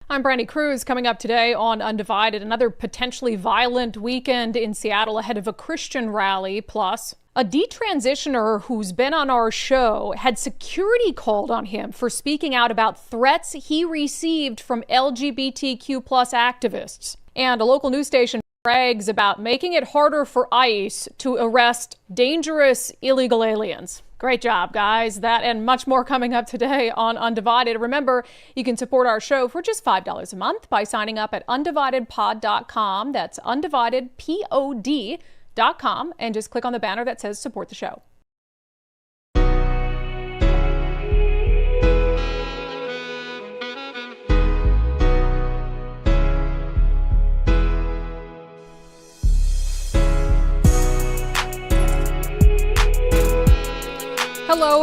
I'm Brandi Kruse. Coming up today on Undivided, another potentially violent weekend in Seattle ahead of a Christian rally. Plus, a detransitioner who's been on our show had security called on him for speaking out about threats he received from LGBTQ plus activists. And a local news station brags about making it harder for ICE to arrest dangerous illegal aliens. Great job, guys. That and much more coming up today on Undivided. Remember, you can support our show for just $5 a month by signing up at undividedpod.com. That's undividedpod.com, and just click on the banner that says support the show.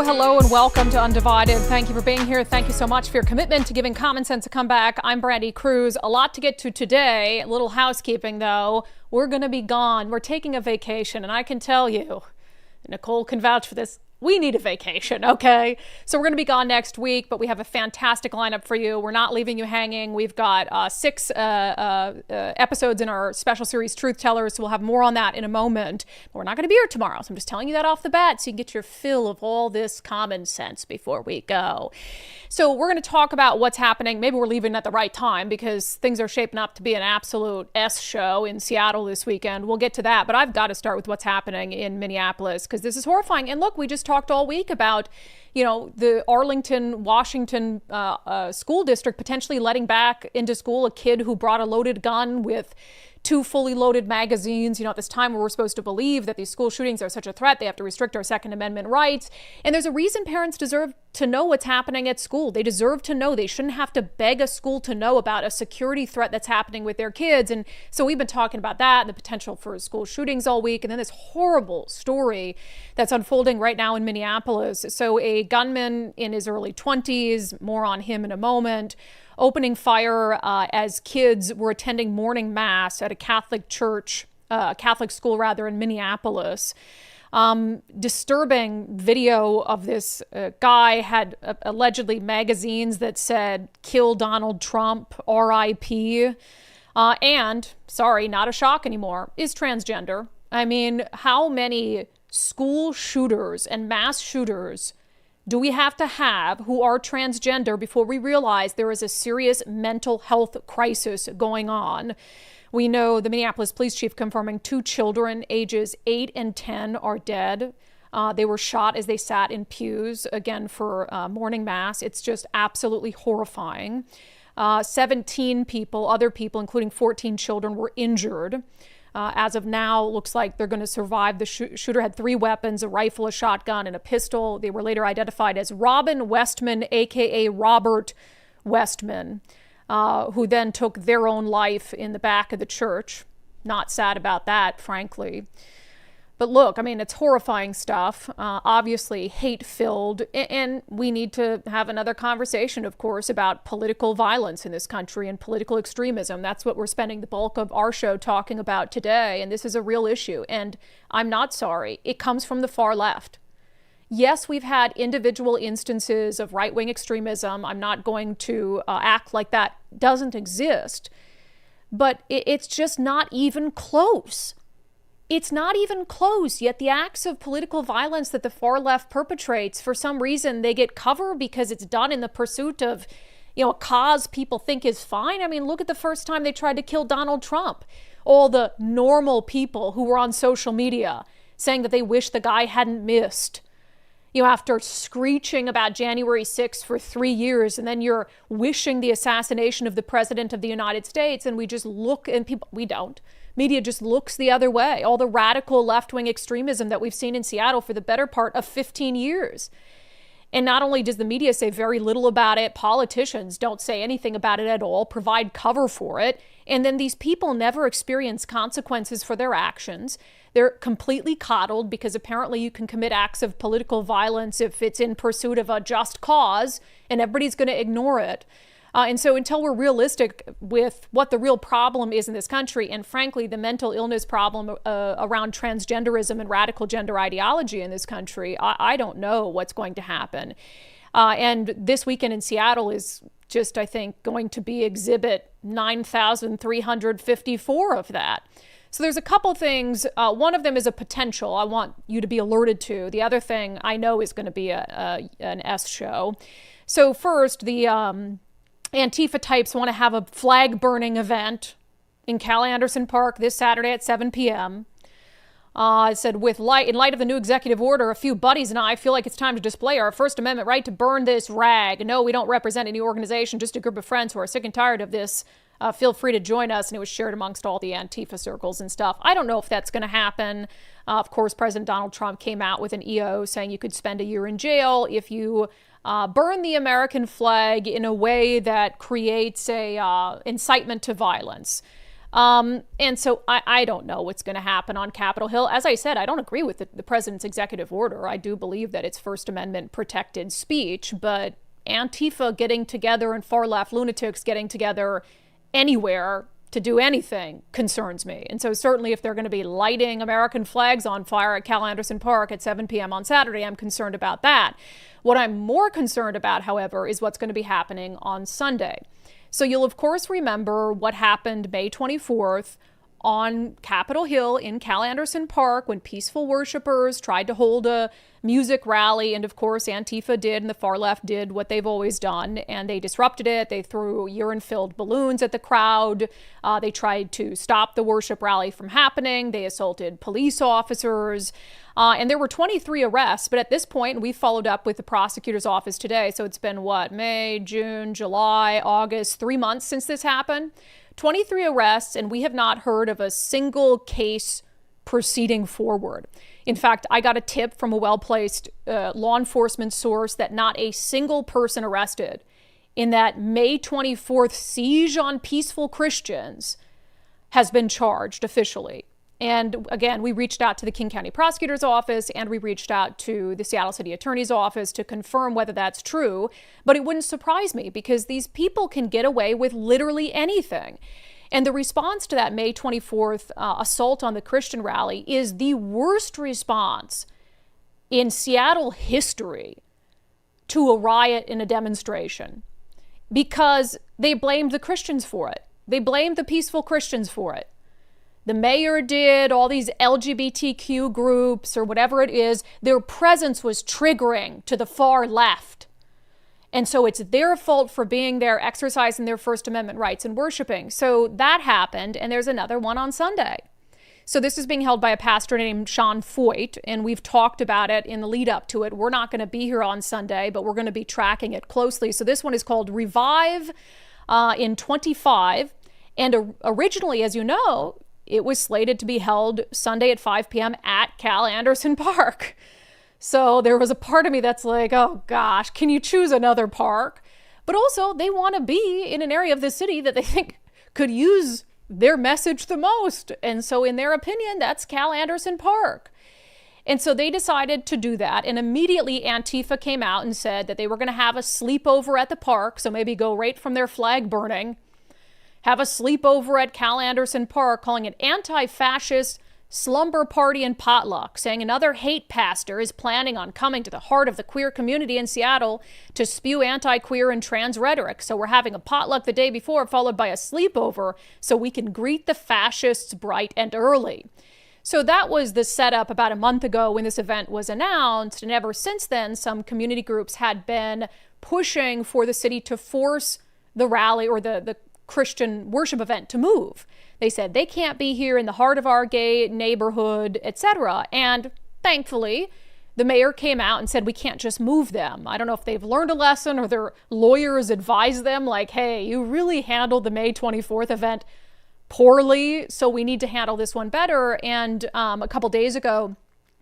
Hello, and welcome to Undivided. Thank you for being here. Thank you so much for your commitment to giving common sense a comeback. I'm Brandi Kruse. A lot to get to today. A little housekeeping, though. We're going to be gone. We're taking a vacation, and I can tell you, Nicole can vouch for this, we need a vacation, okay? So we're going to be gone next week, but we have a fantastic lineup for you. We're not leaving you hanging. We've got 6 episodes in our special series, Truth Tellers, so we'll have more on that in a moment. But we're not going to be here tomorrow, so I'm just telling you that off the bat so you can get your fill of all this common sense before we go. So we're going to talk about what's happening. Maybe we're leaving at the right time because things are shaping up to be an absolute S show in Seattle this weekend. We'll get to that, but I've got to start with what's happening in Minneapolis because this is horrifying. And look, we just talked all week about, the Arlington, Washington school district potentially letting back into school a kid who brought a loaded gun with 2 fully loaded magazines. At this time where we're supposed to believe that these school shootings are such a threat, they have to restrict our Second Amendment rights. And there's a reason parents deserve to know what's happening at school. They deserve to know. They shouldn't have to beg a school to know about a security threat that's happening with their kids. And so we've been talking about that and the potential for school shootings all week. And then this horrible story that's unfolding right now in Minneapolis. So a gunman in his early 20s, more on him in a moment, opening fire as kids were attending morning mass at a Catholic church, Catholic school rather, in Minneapolis. Disturbing video of this guy had allegedly magazines that said, "Kill Donald Trump, R.I.P." And, sorry, not a shock anymore, is transgender. I mean, how many school shooters and mass shooters do we have to have who are transgender before we realize there is a serious mental health crisis going on? We know the Minneapolis police chief confirming 2 children ages 8 and 10 are dead. They were shot as they sat in pews, again, for morning mass. It's just absolutely horrifying. 17 people, other people, including 14 children, were injured. As of now, looks like they're going to survive. The shooter had 3 weapons, a rifle, a shotgun, and a pistol. They were later identified as Robin Westman, a.k.a. Robert Westman, who then took their own life in the back of the church. Not sad about that, frankly. But look, it's horrifying stuff, obviously hate-filled, and we need to have another conversation, of course, about political violence in this country and political extremism. That's what we're spending the bulk of our show talking about today, and this is a real issue. And I'm not sorry, it comes from the far left. Yes, we've had individual instances of right-wing extremism. I'm not going to act like that doesn't exist, but it's just not even close. It's not even close, yet the acts of political violence that the far left perpetrates, for some reason, they get cover because it's done in the pursuit of, a cause people think is fine. Look at the first time they tried to kill Donald Trump. All the normal people who were on social media saying that they wish the guy hadn't missed. After screeching about January 6th for 3 years, and then you're wishing the assassination of the president of the United States, and we just look, and we don't. Media just looks the other way. All the radical left-wing extremism that we've seen in Seattle for the better part of 15 years. And not only does the media say very little about it, politicians don't say anything about it at all, provide cover for it, and then these people never experience consequences for their actions. They're completely coddled because apparently you can commit acts of political violence if it's in pursuit of a just cause, and everybody's going to ignore it. And so until we're realistic with what the real problem is in this country, and frankly, the mental illness problem around transgenderism and radical gender ideology in this country, I don't know what's going to happen. And this weekend in Seattle is just, I think, going to be exhibit 9,354 of that. So there's a couple things. One of them is a potential I want you to be alerted to. The other thing I know is going to be an S show. So first, the Antifa types want to have a flag burning event in Cal Anderson Park this Saturday at 7 p.m. I said, in light of the new executive order, a few buddies and I feel like it's time to display our First Amendment right to burn this rag. No, we don't represent any organization, just a group of friends who are sick and tired of this. Feel free to join us. And it was shared amongst all the Antifa circles and stuff. I don't know if that's going to happen. Of course, President Donald Trump came out with an EO saying you could spend a year in jail if you burn the American flag in a way that creates a incitement to violence. And so I don't know what's going to happen on Capitol Hill. As I said, I don't agree with the president's executive order. I do believe that it's First Amendment protected speech, but Antifa getting together and far left lunatics getting together anywhere to do anything concerns me. And so certainly if they're going to be lighting American flags on fire at Cal Anderson Park at 7 p.m. on Saturday, I'm concerned about that. What I'm more concerned about, however, is what's going to be happening on Sunday. So you'll, of course, remember what happened May 24th on Capitol Hill in Cal Anderson Park when peaceful worshipers tried to hold a music rally. And of course, Antifa did and the far left did what they've always done. And they disrupted it. They threw urine-filled balloons at the crowd. They tried to stop the worship rally from happening. They assaulted police officers. And there were 23 arrests. But at this point, we followed up with the prosecutor's office today. So it's been May, June, July, August, 3 months since this happened. 23 arrests, and we have not heard of a single case proceeding forward. In fact, I got a tip from a well-placed law enforcement source that not a single person arrested in that May 24th siege on peaceful Christians has been charged officially. And again, we reached out to the King County Prosecutor's Office and we reached out to the Seattle City Attorney's Office to confirm whether that's true. But it wouldn't surprise me because these people can get away with literally anything. And the response to that May 24th assault on the Christian rally is the worst response in Seattle history to a riot in a demonstration because they blamed the Christians for it. They blamed the peaceful Christians for it. The mayor did, all these LGBTQ groups or whatever it is, their presence was triggering to the far left. And so it's their fault for being there, exercising their First Amendment rights and worshiping. So that happened, and there's another one on Sunday. So this is being held by a pastor named Sean Foyt, and we've talked about it in the lead up to it. We're not going to be here on Sunday, but we're going to be tracking it closely. So this one is called Revive in 25. And originally, as you know, it was slated to be held Sunday at 5 p.m. at Cal Anderson Park. So there was a part of me that's like, oh gosh, can you choose another park? But also they want to be in an area of the city that they think could use their message the most. And so in their opinion, that's Cal Anderson Park. And so they decided to do that. And immediately Antifa came out and said that they were going to have a sleepover at the park. So maybe go right from their flag burning. Have a sleepover at Cal Anderson Park, calling it anti-fascist slumber party and potluck, saying another hate pastor is planning on coming to the heart of the queer community in Seattle to spew anti-queer and trans rhetoric. So we're having a potluck the day before, followed by a sleepover, so we can greet the fascists bright and early. So that was the setup about a month ago when this event was announced. And ever since then, some community groups had been pushing for the city to force the rally or the Christian worship event to move. They said they can't be here in the heart of our gay neighborhood, etc. And thankfully, the mayor came out and said we can't just move them. I don't know if they've learned a lesson or their lawyers advised them like, hey, you really handled the May 24th event poorly, so we need to handle this one better. And a couple days ago,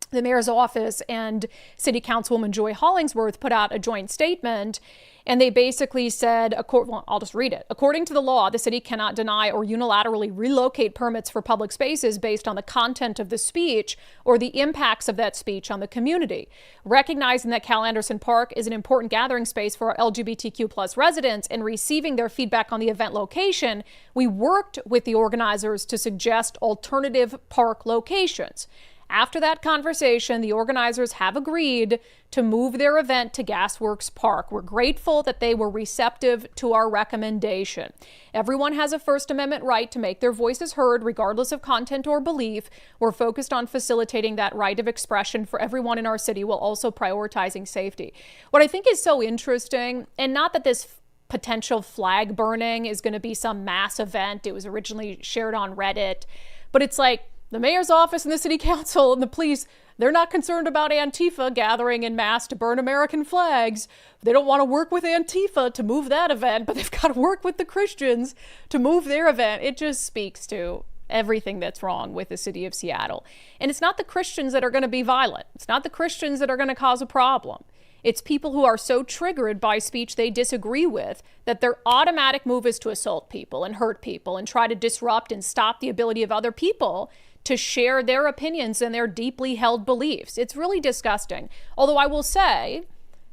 the mayor's office and City Councilwoman Joy Hollingsworth put out a joint statement, and they basically said, well, I'll just read it. According to the law, the city cannot deny or unilaterally relocate permits for public spaces based on the content of the speech or the impacts of that speech on the community. Recognizing that Cal Anderson Park is an important gathering space for our LGBTQ plus residents and receiving their feedback on the event location, we worked with the organizers to suggest alternative park locations. After that conversation, the organizers have agreed to move their event to Gasworks Park. We're grateful that they were receptive to our recommendation. Everyone has a First Amendment right to make their voices heard, regardless of content or belief. We're focused on facilitating that right of expression for everyone in our city while also prioritizing safety. What I think is so interesting, and not that this potential flag burning is going to be some mass event. It was originally shared on Reddit, but it's like, the mayor's office and the city council and the police, they're not concerned about Antifa gathering in mass to burn American flags. They don't want to work with Antifa to move that event, but they've got to work with the Christians to move their event. It just speaks to everything that's wrong with the city of Seattle. And it's not the Christians that are going to be violent. It's not the Christians that are going to cause a problem. It's people who are so triggered by speech they disagree with that their automatic move is to assault people and hurt people and try to disrupt and stop the ability of other people to share their opinions and their deeply held beliefs. It's really disgusting. Although I will say,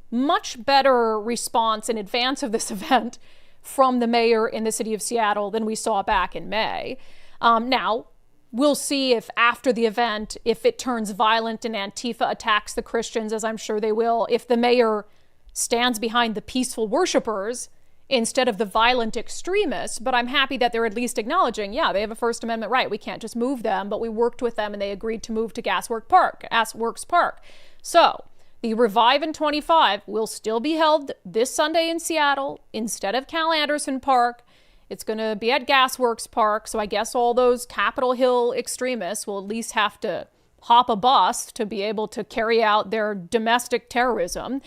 much better response in advance of this event from the mayor in the city of Seattle than we saw back in May. Now, we'll see if after the event, if it turns violent and Antifa attacks the Christians, as I'm sure they will, if the mayor stands behind the peaceful worshipers instead of the violent extremists. But I'm happy that they're at least acknowledging, yeah, they have a First Amendment right. We can't just move them, but we worked with them and they agreed to move to Gasworks Park. So the Revive in 25 will still be held this Sunday in Seattle instead of Cal Anderson Park. It's going to be at Gasworks Park. So I guess all those Capitol Hill extremists will at least have to hop a bus to be able to carry out their domestic terrorism.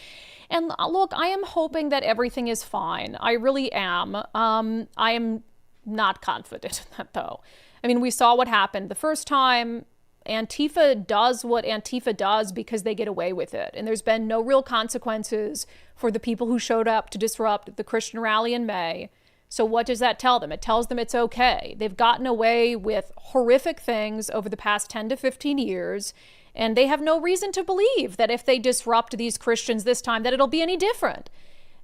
And look, I am hoping that everything is fine. I really am. I am not confident in that, though. I mean, we saw what happened the first time. Antifa does what Antifa does because they get away with it. And there's been no real consequences for the people who showed up to disrupt the Christian rally in May. So what does that tell them? It tells them it's okay. They've gotten away with horrific things over the past 10 to 15 years. And they have no reason to believe that if they disrupt these Christians this time, that it'll be any different.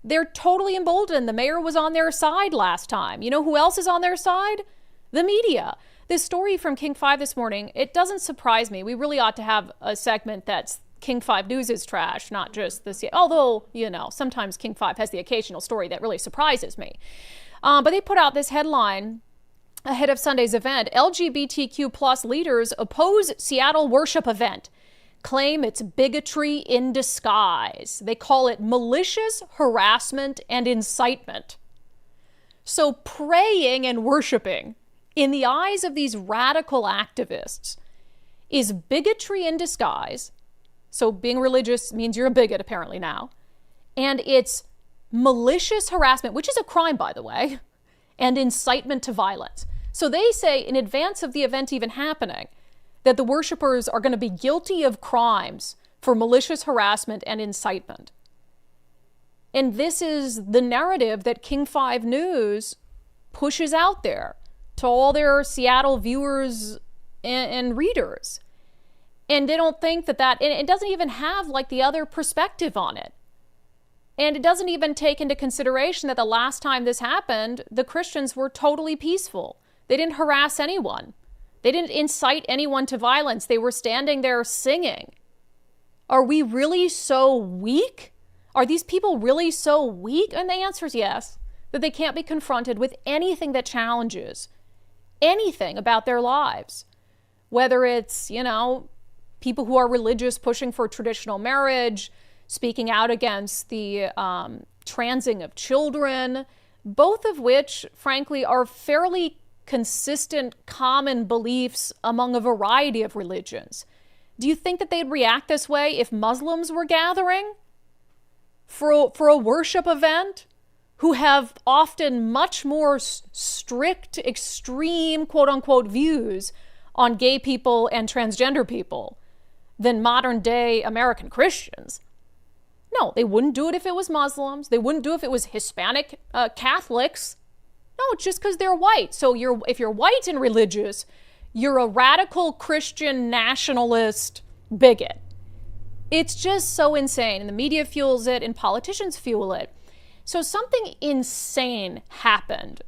They're totally emboldened. The mayor was on their side last time. You know who else is on their side? The media. This story from King 5 this morning, it doesn't surprise me. We really ought to have a segment that's King 5 News is trash, not just this. Although, you know, sometimes King 5 has the occasional story that really surprises me. But they put out this headline ahead of Sunday's event. LGBTQ plus leaders oppose Seattle worship event, claim it's bigotry in disguise. They call it malicious harassment and incitement. So praying and worshiping in the eyes of these radical activists is bigotry in disguise. So being religious means you're a bigot apparently now. And it's malicious harassment, which is a crime, by the way, and incitement to violence. So they say in advance of the event even happening that the worshipers are going to be guilty of crimes for malicious harassment and incitement. And this is the narrative that King 5 News pushes out there to all their Seattle viewers and readers. And they don't think that it doesn't even have like the other perspective on it. And it doesn't even take into consideration that the last time this happened, the Christians were totally peaceful. They didn't harass anyone. They didn't incite anyone to violence. They were standing there singing. Are we really so weak? Are these people really so weak? And the answer is yes, that they can't be confronted with anything that challenges anything about their lives. Whether it's, you know, people who are religious pushing for traditional marriage, speaking out against the transing of children, both of which, frankly, are fairly consistent, common beliefs among a variety of religions. Do you think that they'd react this way if Muslims were gathering for a worship event, who have often much more strict, extreme, quote-unquote, views on gay people and transgender people than modern-day American Christians? No, they wouldn't do it if it was Muslims. They wouldn't do it if it was Hispanic Catholics. No, just because they're white. So if you're white and religious, you're a radical Christian nationalist bigot. It's just so insane. And the media fuels it and politicians fuel it. So something insane happened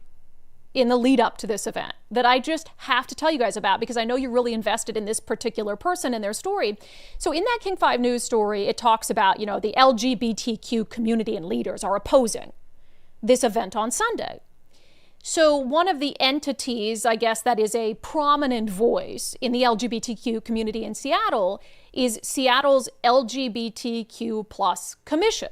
in the lead up to this event that I just have to tell you guys about because I know you're really invested in this particular person and their story. So in that King 5 News story, it talks about, the LGBTQ community and leaders are opposing this event on Sunday. So one of the entities, I guess, that is a prominent voice in the LGBTQ community in Seattle is Seattle's LGBTQ plus commission.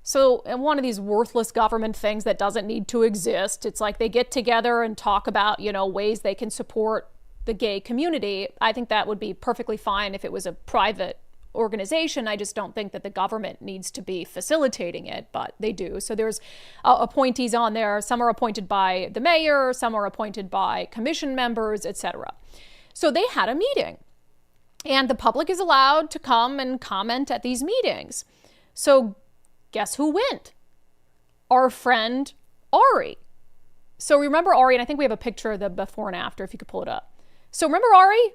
So one of these worthless government things that doesn't need to exist, it's like they get together and talk about, ways they can support the gay community. I think that would be perfectly fine if it was a private organization. I just don't think that the government needs to be facilitating it, but they do. So there's appointees on there. Some are appointed by the mayor, some are appointed by commission members, etc. So they had a meeting, and the public is allowed to come and comment at these meetings. So guess who went? Our friend Ari. So remember Ari, and I think we have a picture of the before and after, if you could pull it up. So remember Ari?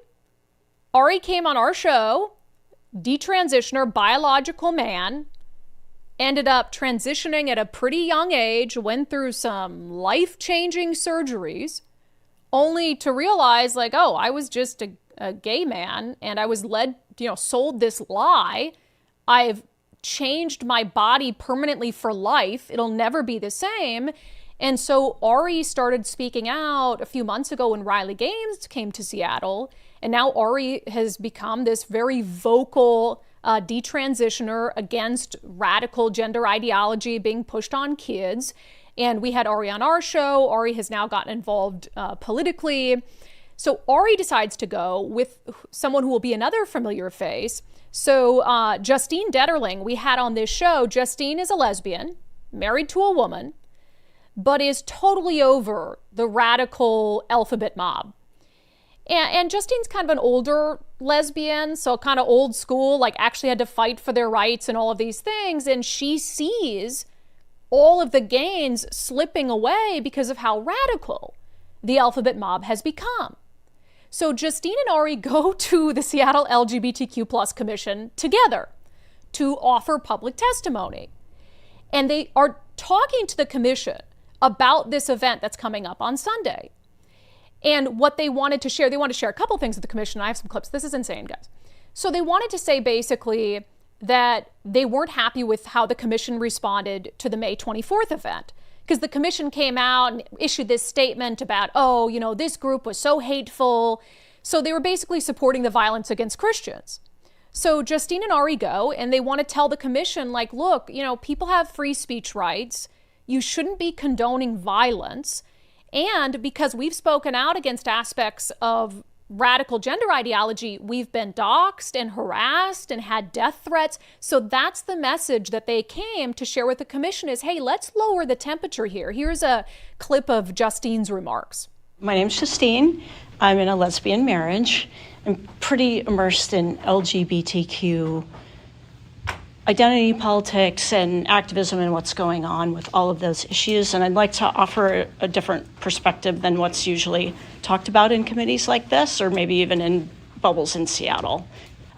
Ari came on our show, Detransitioner, biological man, ended up transitioning at a pretty young age, went through some life-changing surgeries, only to realize I was just a gay man and I was sold this lie. I've changed my body permanently for life. It'll never be the same. And so Ari started speaking out a few months ago when Riley Gaines came to Seattle. And now Ari has become this very vocal detransitioner against radical gender ideology being pushed on kids. And we had Ari on our show. Ari has now gotten involved politically. So Ari decides to go with someone who will be another familiar face. So Justine Detterling, we had on this show. Justine is a lesbian, married to a woman, but is totally over the radical alphabet mob. And Justine's kind of an older lesbian, so kind of old school, actually had to fight for their rights and all of these things. And she sees all of the gains slipping away because of how radical the alphabet mob has become. So Justine and Ari go to the Seattle LGBTQ plus commission together to offer public testimony. And they are talking to the commission about this event that's coming up on Sunday. And what they wanted to share a couple things with the commission. I have some clips. This is insane, guys. So they wanted to say basically that they weren't happy with how the commission responded to the May 24th event. Because the commission came out and issued this statement about, this group was so hateful. So they were basically supporting the violence against Christians. So Justine and Ari go, and they want to tell the commission, look, people have free speech rights. You shouldn't be condoning violence. And because we've spoken out against aspects of radical gender ideology, we've been doxxed and harassed and had death threats. So that's the message that they came to share with the commission is, hey, let's lower the temperature here. Here's a clip of Justine's remarks. My name's Justine. I'm in a lesbian marriage. I'm pretty immersed in LGBTQ identity politics and activism and what's going on with all of those issues. And I'd like to offer a different perspective than what's usually talked about in committees like this, or maybe even in bubbles in Seattle.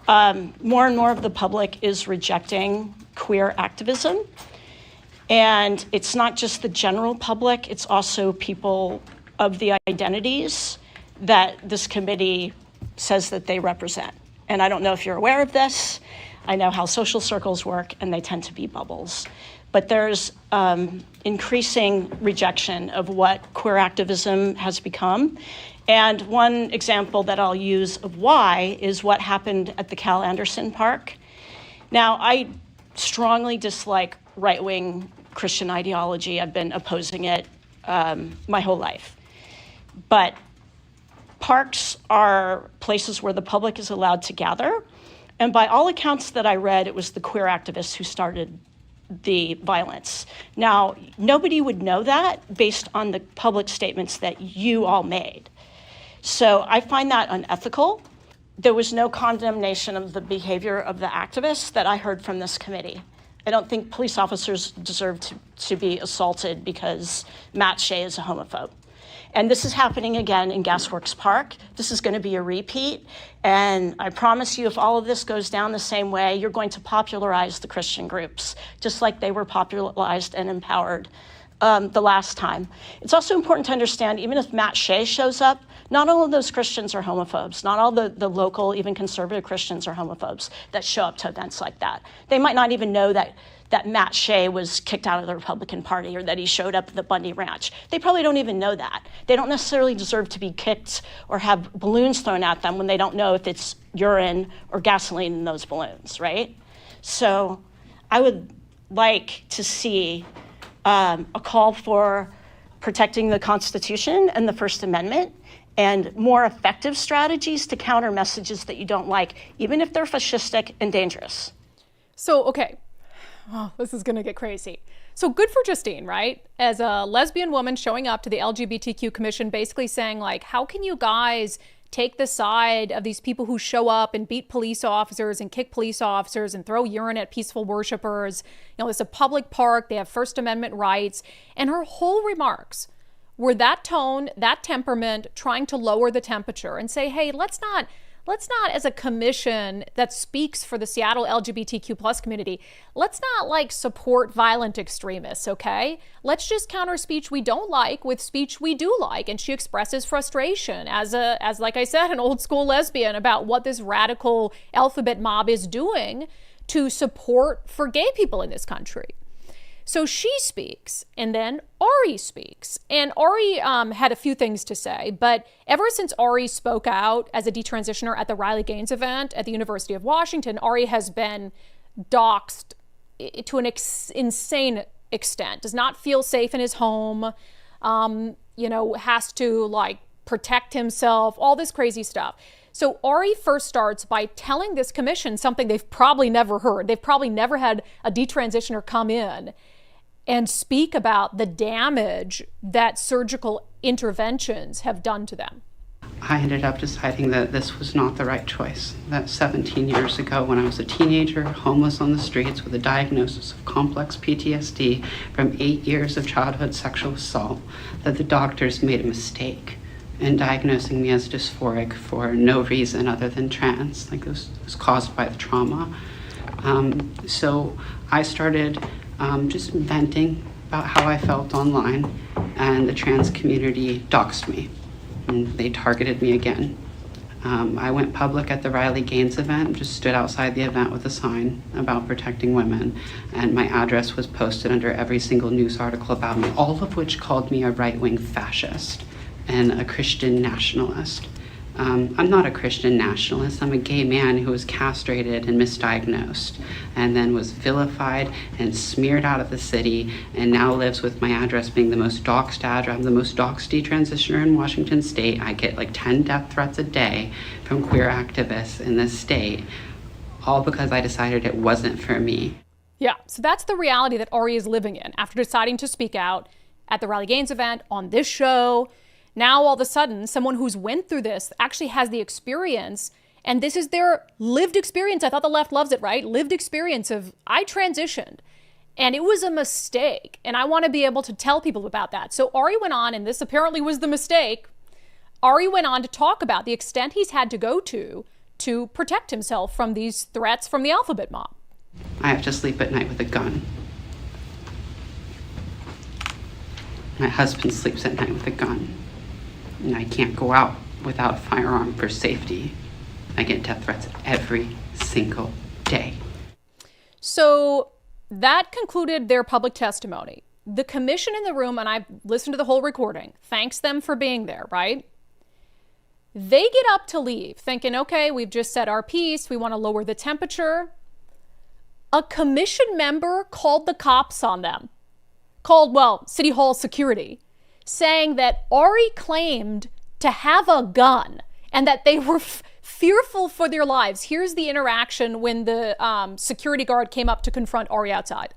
More and more of the public is rejecting queer activism. And it's not just the general public, it's also people of the identities that this committee says that they represent. And I don't know if you're aware of this. I know how social circles work, and they tend to be bubbles. But there's increasing rejection of what queer activism has become. And one example that I'll use of why is what happened at the Cal Anderson Park. Now, I strongly dislike right-wing Christian ideology. I've been opposing it my whole life. But parks are places where the public is allowed to gather. And by all accounts that I read, it was the queer activists who started the violence. Now, nobody would know that based on the public statements that you all made. So I find that unethical. There was no condemnation of the behavior of the activists that I heard from this committee. I don't think police officers deserve to be assaulted because Matt Shea is a homophobe. And this is happening again in Gasworks Park. This is going to be a repeat. And I promise you, if all of this goes down the same way, you're going to popularize the Christian groups, just like they were popularized and empowered the last time. It's also important to understand, even if Matt Shea shows up, not all of those Christians are homophobes. Not all the local, even conservative Christians are homophobes that show up to events like that. They might not even know that Matt Shea was kicked out of the Republican Party or that he showed up at the Bundy Ranch. They probably don't even know that. They don't necessarily deserve to be kicked or have balloons thrown at them when they don't know if it's urine or gasoline in those balloons, right? So I would like to see a call for protecting the Constitution and the First Amendment and more effective strategies to counter messages that you don't like, even if they're fascistic and dangerous. So, okay. Oh, this is going to get crazy. So good for Justine, right? As a lesbian woman showing up to the LGBTQ commission, basically saying, like, how can you guys take the side of these people who show up and beat police officers and kick police officers and throw urine at peaceful worshipers? You know, it's a public park. They have First Amendment rights. And her whole remarks were that tone, that temperament, trying to lower the temperature and say, hey, let's not, as a commission that speaks for the Seattle LGBTQ plus community, let's not like support violent extremists, okay? Let's just counter speech we don't like with speech we do like. And she expresses frustration as like I said, an old school lesbian about what this radical alphabet mob is doing to support for gay people in this country. So she speaks, and then Ari speaks. And Ari had a few things to say, but ever since Ari spoke out as a detransitioner at the Riley Gaines event at the University of Washington, Ari has been doxxed to an insane extent, does not feel safe in his home, has to like protect himself, all this crazy stuff. So Ari first starts by telling this commission something they've probably never heard. They've probably never had a detransitioner come in and speak about the damage that surgical interventions have done to them. I ended up deciding that this was not the right choice. That 17 years ago, when I was a teenager, homeless on the streets with a diagnosis of complex PTSD from 8 years of childhood sexual assault, that the doctors made a mistake in diagnosing me as dysphoric for no reason other than trans, like it was caused by the trauma. So I started just venting about how I felt online, and the trans community doxed me, and they targeted me again. I went public at the Riley Gaines event, just stood outside the event with a sign about protecting women, and my address was posted under every single news article about me, all of which called me a right-wing fascist and a Christian nationalist. I'm not a Christian nationalist. I'm a gay man who was castrated and misdiagnosed and then was vilified and smeared out of the city and now lives with my address being the most doxed address. I'm the most doxed detransitioner in Washington state. I get like 10 death threats a day from queer activists in this state, all because I decided it wasn't for me. Yeah, so that's the reality that Ari is living in after deciding to speak out at the Riley Gaines event, on this show. Now, all of a sudden, someone who's went through this actually has the experience, and this is their lived experience. I thought the left loves it, right? Lived experience of, I transitioned, and it was a mistake, and I want to be able to tell people about that. So Ari went on, and this apparently was the mistake. Ari went on to talk about the extent he's had to go to protect himself from these threats from the alphabet mob. I have to sleep at night with a gun. My husband sleeps at night with a gun. And I can't go out without a firearm for safety. I get death threats every single day. So that concluded their public testimony. The commission in the room, and I've listened to the whole recording, thanks them for being there, right? They get up to leave thinking, okay, we've just said our piece. We want to lower the temperature. A commission member called the cops on them. Called City Hall security, saying that Ari claimed to have a gun and that they were fearful for their lives. Here's the interaction when the security guard came up to confront Ari outside.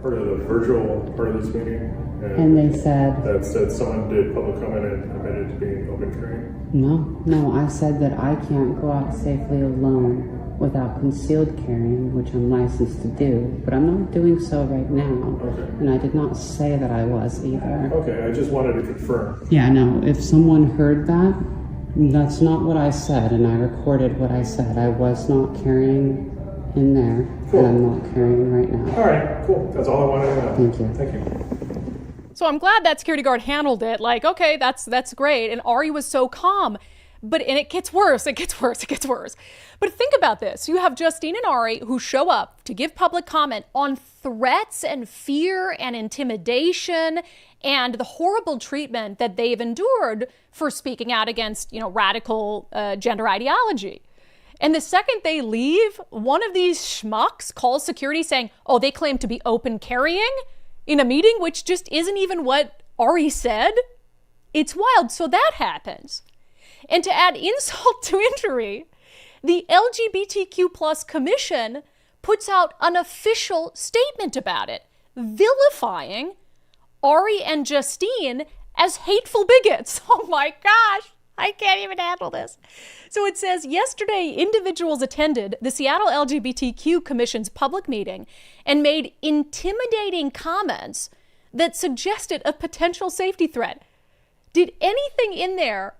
Part of the virtual part of this meeting. And they said... That said someone did public comment and admitted to being open carrying? No, I said that I can't go out safely alone without concealed carrying, which I'm licensed to do, but I'm not doing so right now. Okay. And I did not say that I was either. Okay, I just wanted to confirm. Yeah, no, if someone heard that, that's not what I said, and I recorded what I said. I was not carrying in there, cool. And I'm not carrying right now. All right, cool. That's all I wanted to know. Thank you. Thank you. So I'm glad that security guard handled it. Like, okay, that's great. And Ari was so calm. And it gets worse. It gets worse. It gets worse. But think about this. You have Justine and Ari who show up to give public comment on threats and fear and intimidation and the horrible treatment that they've endured for speaking out against, radical gender ideology. And the second they leave, one of these schmucks calls security saying, oh, they claim to be open carrying in a meeting, which just isn't even what Ari said. It's wild. So that happens. And to add insult to injury, the LGBTQ plus commission puts out an official statement about it, vilifying Ari and Justine as hateful bigots. Oh my gosh, I can't even handle this. So it says, yesterday, individuals attended the Seattle LGBTQ Commission's public meeting and made intimidating comments that suggested a potential safety threat. Did anything in there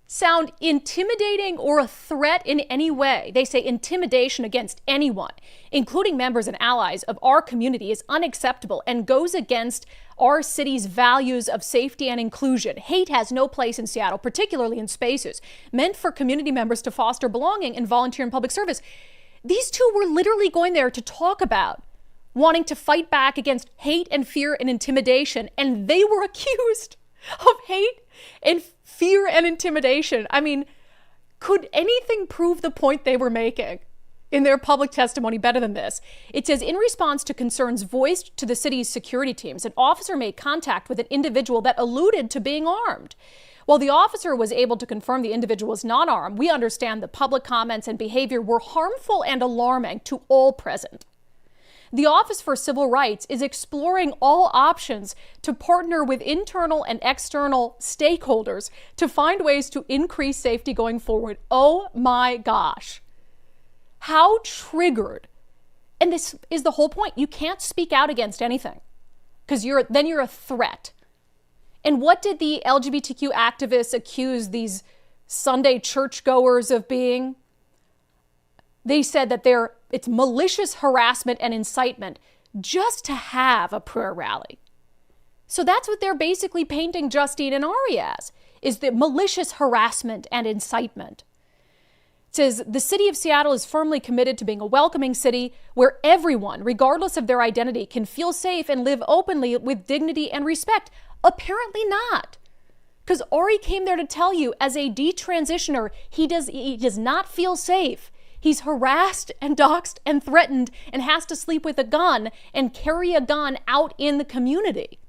sound intimidating or a threat in any way? They say intimidation against anyone, including members and allies of our community, is unacceptable and goes against our city's values of safety and inclusion. Hate has no place in Seattle, particularly in spaces meant for community members to foster belonging and volunteer in public service. These two were literally going there to talk about wanting to fight back against hate and fear and intimidation, and they were accused of hate and fear and intimidation. I mean, could anything prove the point they were making in their public testimony better than this? It says, in response to concerns voiced to the city's security teams, an officer made contact with an individual that alluded to being armed. While the officer was able to confirm the individual was not armed, we understand the public comments and behavior were harmful and alarming to all present. The Office for Civil Rights is exploring all options to partner with internal and external stakeholders to find ways to increase safety going forward. Oh my gosh. How triggered. And this is the whole point. You can't speak out against anything because then you're a threat. And what did the LGBTQ activists accuse these Sunday churchgoers of being? They said that it's malicious harassment and incitement just to have a prayer rally. So that's what they're basically painting Justine and Ari as, is the malicious harassment and incitement. It says, the city of Seattle is firmly committed to being a welcoming city where everyone, regardless of their identity, can feel safe and live openly with dignity and respect. Apparently not. Because Ari came there to tell you, as a detransitioner, he does not feel safe. He's harassed and doxxed and threatened and has to sleep with a gun and carry a gun out in the community.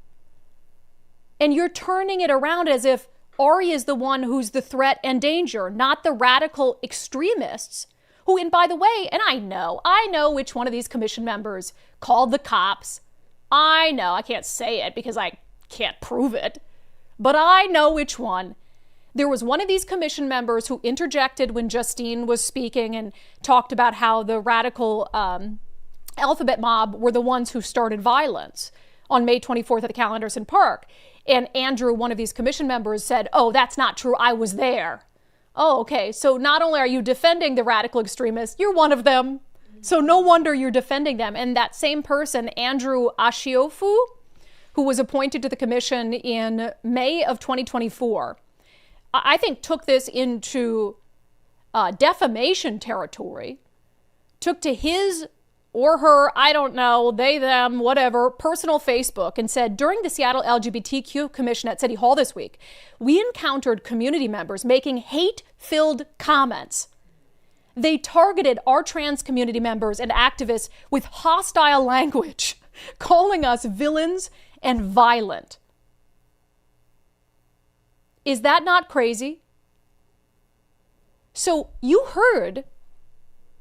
And you're turning it around as if Ari is the one who's the threat and danger, not the radical extremists who, and by the way, and I know which one of these commission members called the cops. I know, I can't say it because I can't prove it, but I know which one. There was one of these commission members who interjected when Justine was speaking and talked about how the radical alphabet mob were the ones who started violence on May 24th at the Cal Anderson Park. And Andrew, one of these commission members, said, oh, that's not true. I was there. Oh, okay. So not only are you defending the radical extremists, you're one of them. So no wonder you're defending them. And that same person, Andrew Ashiofu, who was appointed to the commission in May of 2024, I think took this into defamation territory, took to his or her, I don't know, they, them, whatever, personal Facebook and said, during the Seattle LGBTQ Commission at City Hall this week, we encountered community members making hate-filled comments. They targeted our trans community members and activists with hostile language, calling us villains and violent. Is that not crazy? So you heard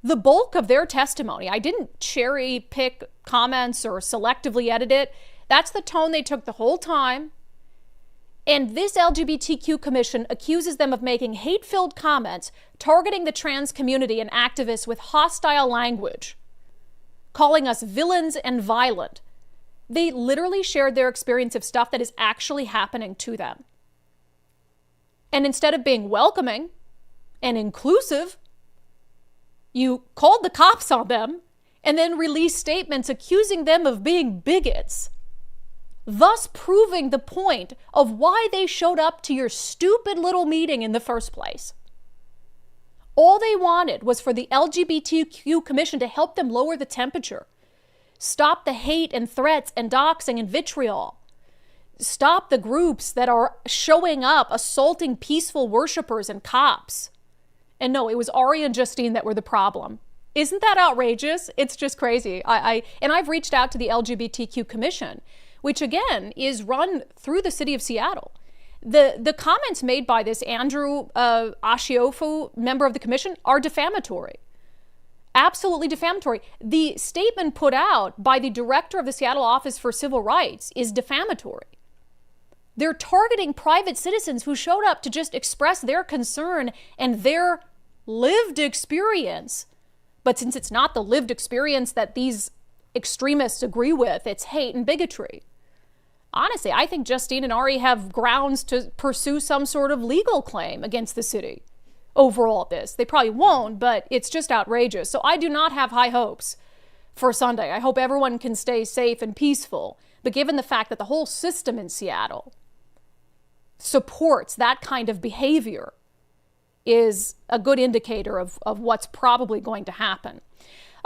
the bulk of their testimony. I didn't cherry pick comments or selectively edit it. That's the tone they took the whole time. And this LGBTQ commission accuses them of making hate-filled comments, targeting the trans community and activists with hostile language, calling us villains and violent. They literally shared their experience of stuff that is actually happening to them. And instead of being welcoming and inclusive, you called the cops on them and then released statements accusing them of being bigots. thus proving the point of why they showed up to your stupid little meeting in the first place. All they wanted was for the LGBTQ Commission to help them lower the temperature, stop the hate and threats and doxing and vitriol, stop the groups that are showing up assaulting peaceful worshipers and cops. And no, it was Ari and Justine that were the problem. Isn't that outrageous? It's just crazy. And I've reached out to the LGBTQ Commission, which again is run through the city of Seattle. The comments made by this Andrew Ashiofu, member of the commission, are defamatory. Absolutely defamatory. The statement put out by the director of the Seattle Office for Civil Rights is defamatory. They're targeting private citizens who showed up to just express their concern and their lived experience. But since it's not the lived experience that these extremists agree with, it's hate and bigotry. Honestly, I think Justine and Ari have grounds to pursue some sort of legal claim against the city over all this. They probably won't, but it's just outrageous. So I do not have high hopes for Sunday. I hope everyone can stay safe and peaceful. But given the fact that the whole system in Seattle supports that kind of behavior is a good indicator of what's probably going to happen.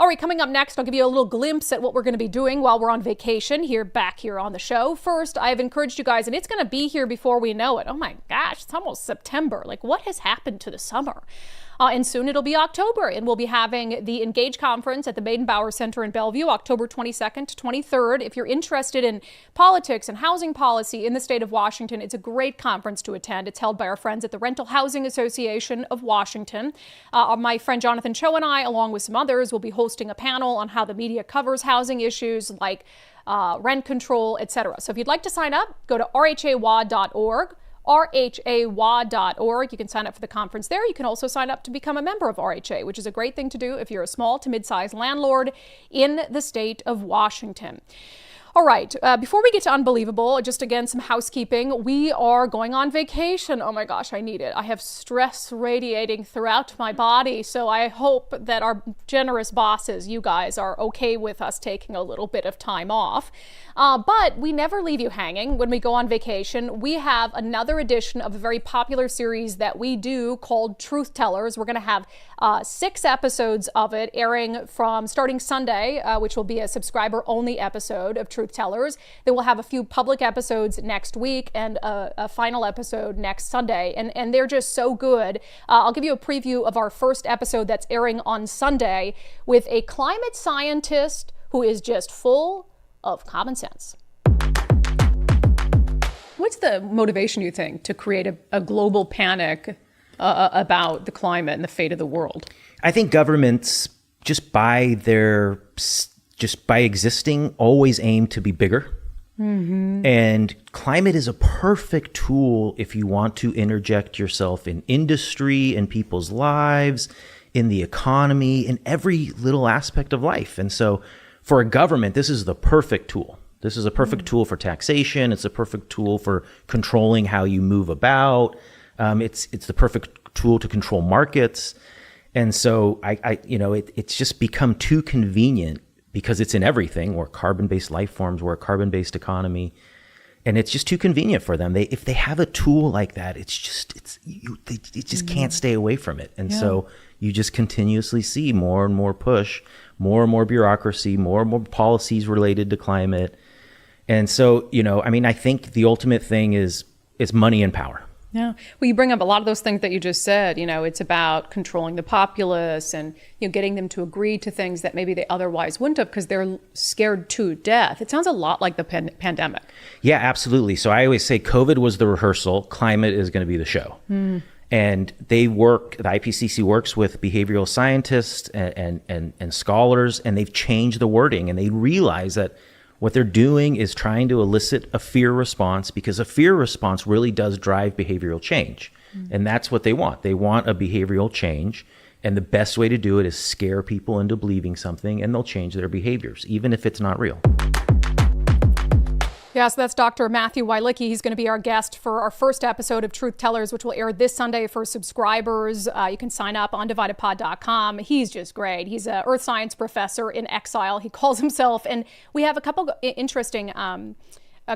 All right, coming up next, I'll give you a little glimpse at what we're going to be doing while we're on vacation back here on the show. First, I've encouraged you guys, and it's going to be here before we know it. Oh my gosh, it's almost September. Like, what has happened to the summer? And soon it'll be October, and we'll be having the Engage Conference at the Baden-Bauer Center in Bellevue, October 22nd to 23rd. If you're interested in politics and housing policy in the state of Washington, it's a great conference to attend. It's held by our friends at the Rental Housing Association of Washington. My friend Jonathan Cho and I, along with some others, will be hosting a panel on how the media covers housing issues like rent control, etc. So if you'd like to sign up, go to rhawa.org. rhawa.org. You can sign up for the conference there. You can also sign up to become a member of RHA, which is a great thing to do if you're a small to mid-sized landlord in the state of Washington. All right, before we get to unbelievable, just again, some housekeeping. We are going on vacation. Oh my gosh, I need it. I have stress radiating throughout my body. So I hope that our generous bosses, you guys, are okay with us taking a little bit of time off. But we never leave you hanging when we go on vacation. We have another edition of a very popular series that we do called Truth Tellers. We're going to have 6 episodes of it airing from starting Sunday, which will be a subscriber-only episode of Truth Tellers. Then we'll have a few public episodes next week and a final episode next Sunday. And they're just so good. I'll give you a preview of our first episode that's airing on Sunday with a climate scientist who is just full of common sense. What's the motivation, you think, to create a global panic about the climate and the fate of the world? I think governments, just by existing, always aim to be bigger. Mm-hmm. And climate is a perfect tool if you want to interject yourself in industry, in people's lives, in the economy, in every little aspect of life. And so for a government, this is the perfect tool. This is a perfect tool for taxation. It's a perfect tool for controlling how you move about. It's the perfect tool to control markets. And so it's just become too convenient because it's in everything. We're carbon-based life forms. We're a carbon-based economy. And it's just too convenient for them. If they have a tool like that, they just can't stay away from it. And so you just continuously see more and more push, more and more bureaucracy, more and more policies related to climate. And so, I think the ultimate thing is money and power. Yeah. Well, you bring up a lot of those things that you just said. It's about controlling the populace and getting them to agree to things that maybe they otherwise wouldn't have because they're scared to death. It sounds a lot like the pandemic. Yeah, absolutely. So I always say COVID was the rehearsal. Climate is going to be the show. And the IPCC works with behavioral scientists and scholars, and they've changed the wording, and they realize that what they're doing is trying to elicit a fear response, because a fear response really does drive behavioral change. And that's what they want. They want a behavioral change. And the best way to do it is scare people into believing something, and they'll change their behaviors, even if it's not real. Yeah, so that's Dr. Matthew Wielicki. He's going to be our guest for our first episode of Truth Tellers, which will air this Sunday for subscribers. You can sign up on undividedpod.com. He's just great. He's an earth science professor in exile, he calls himself. And we have a couple interesting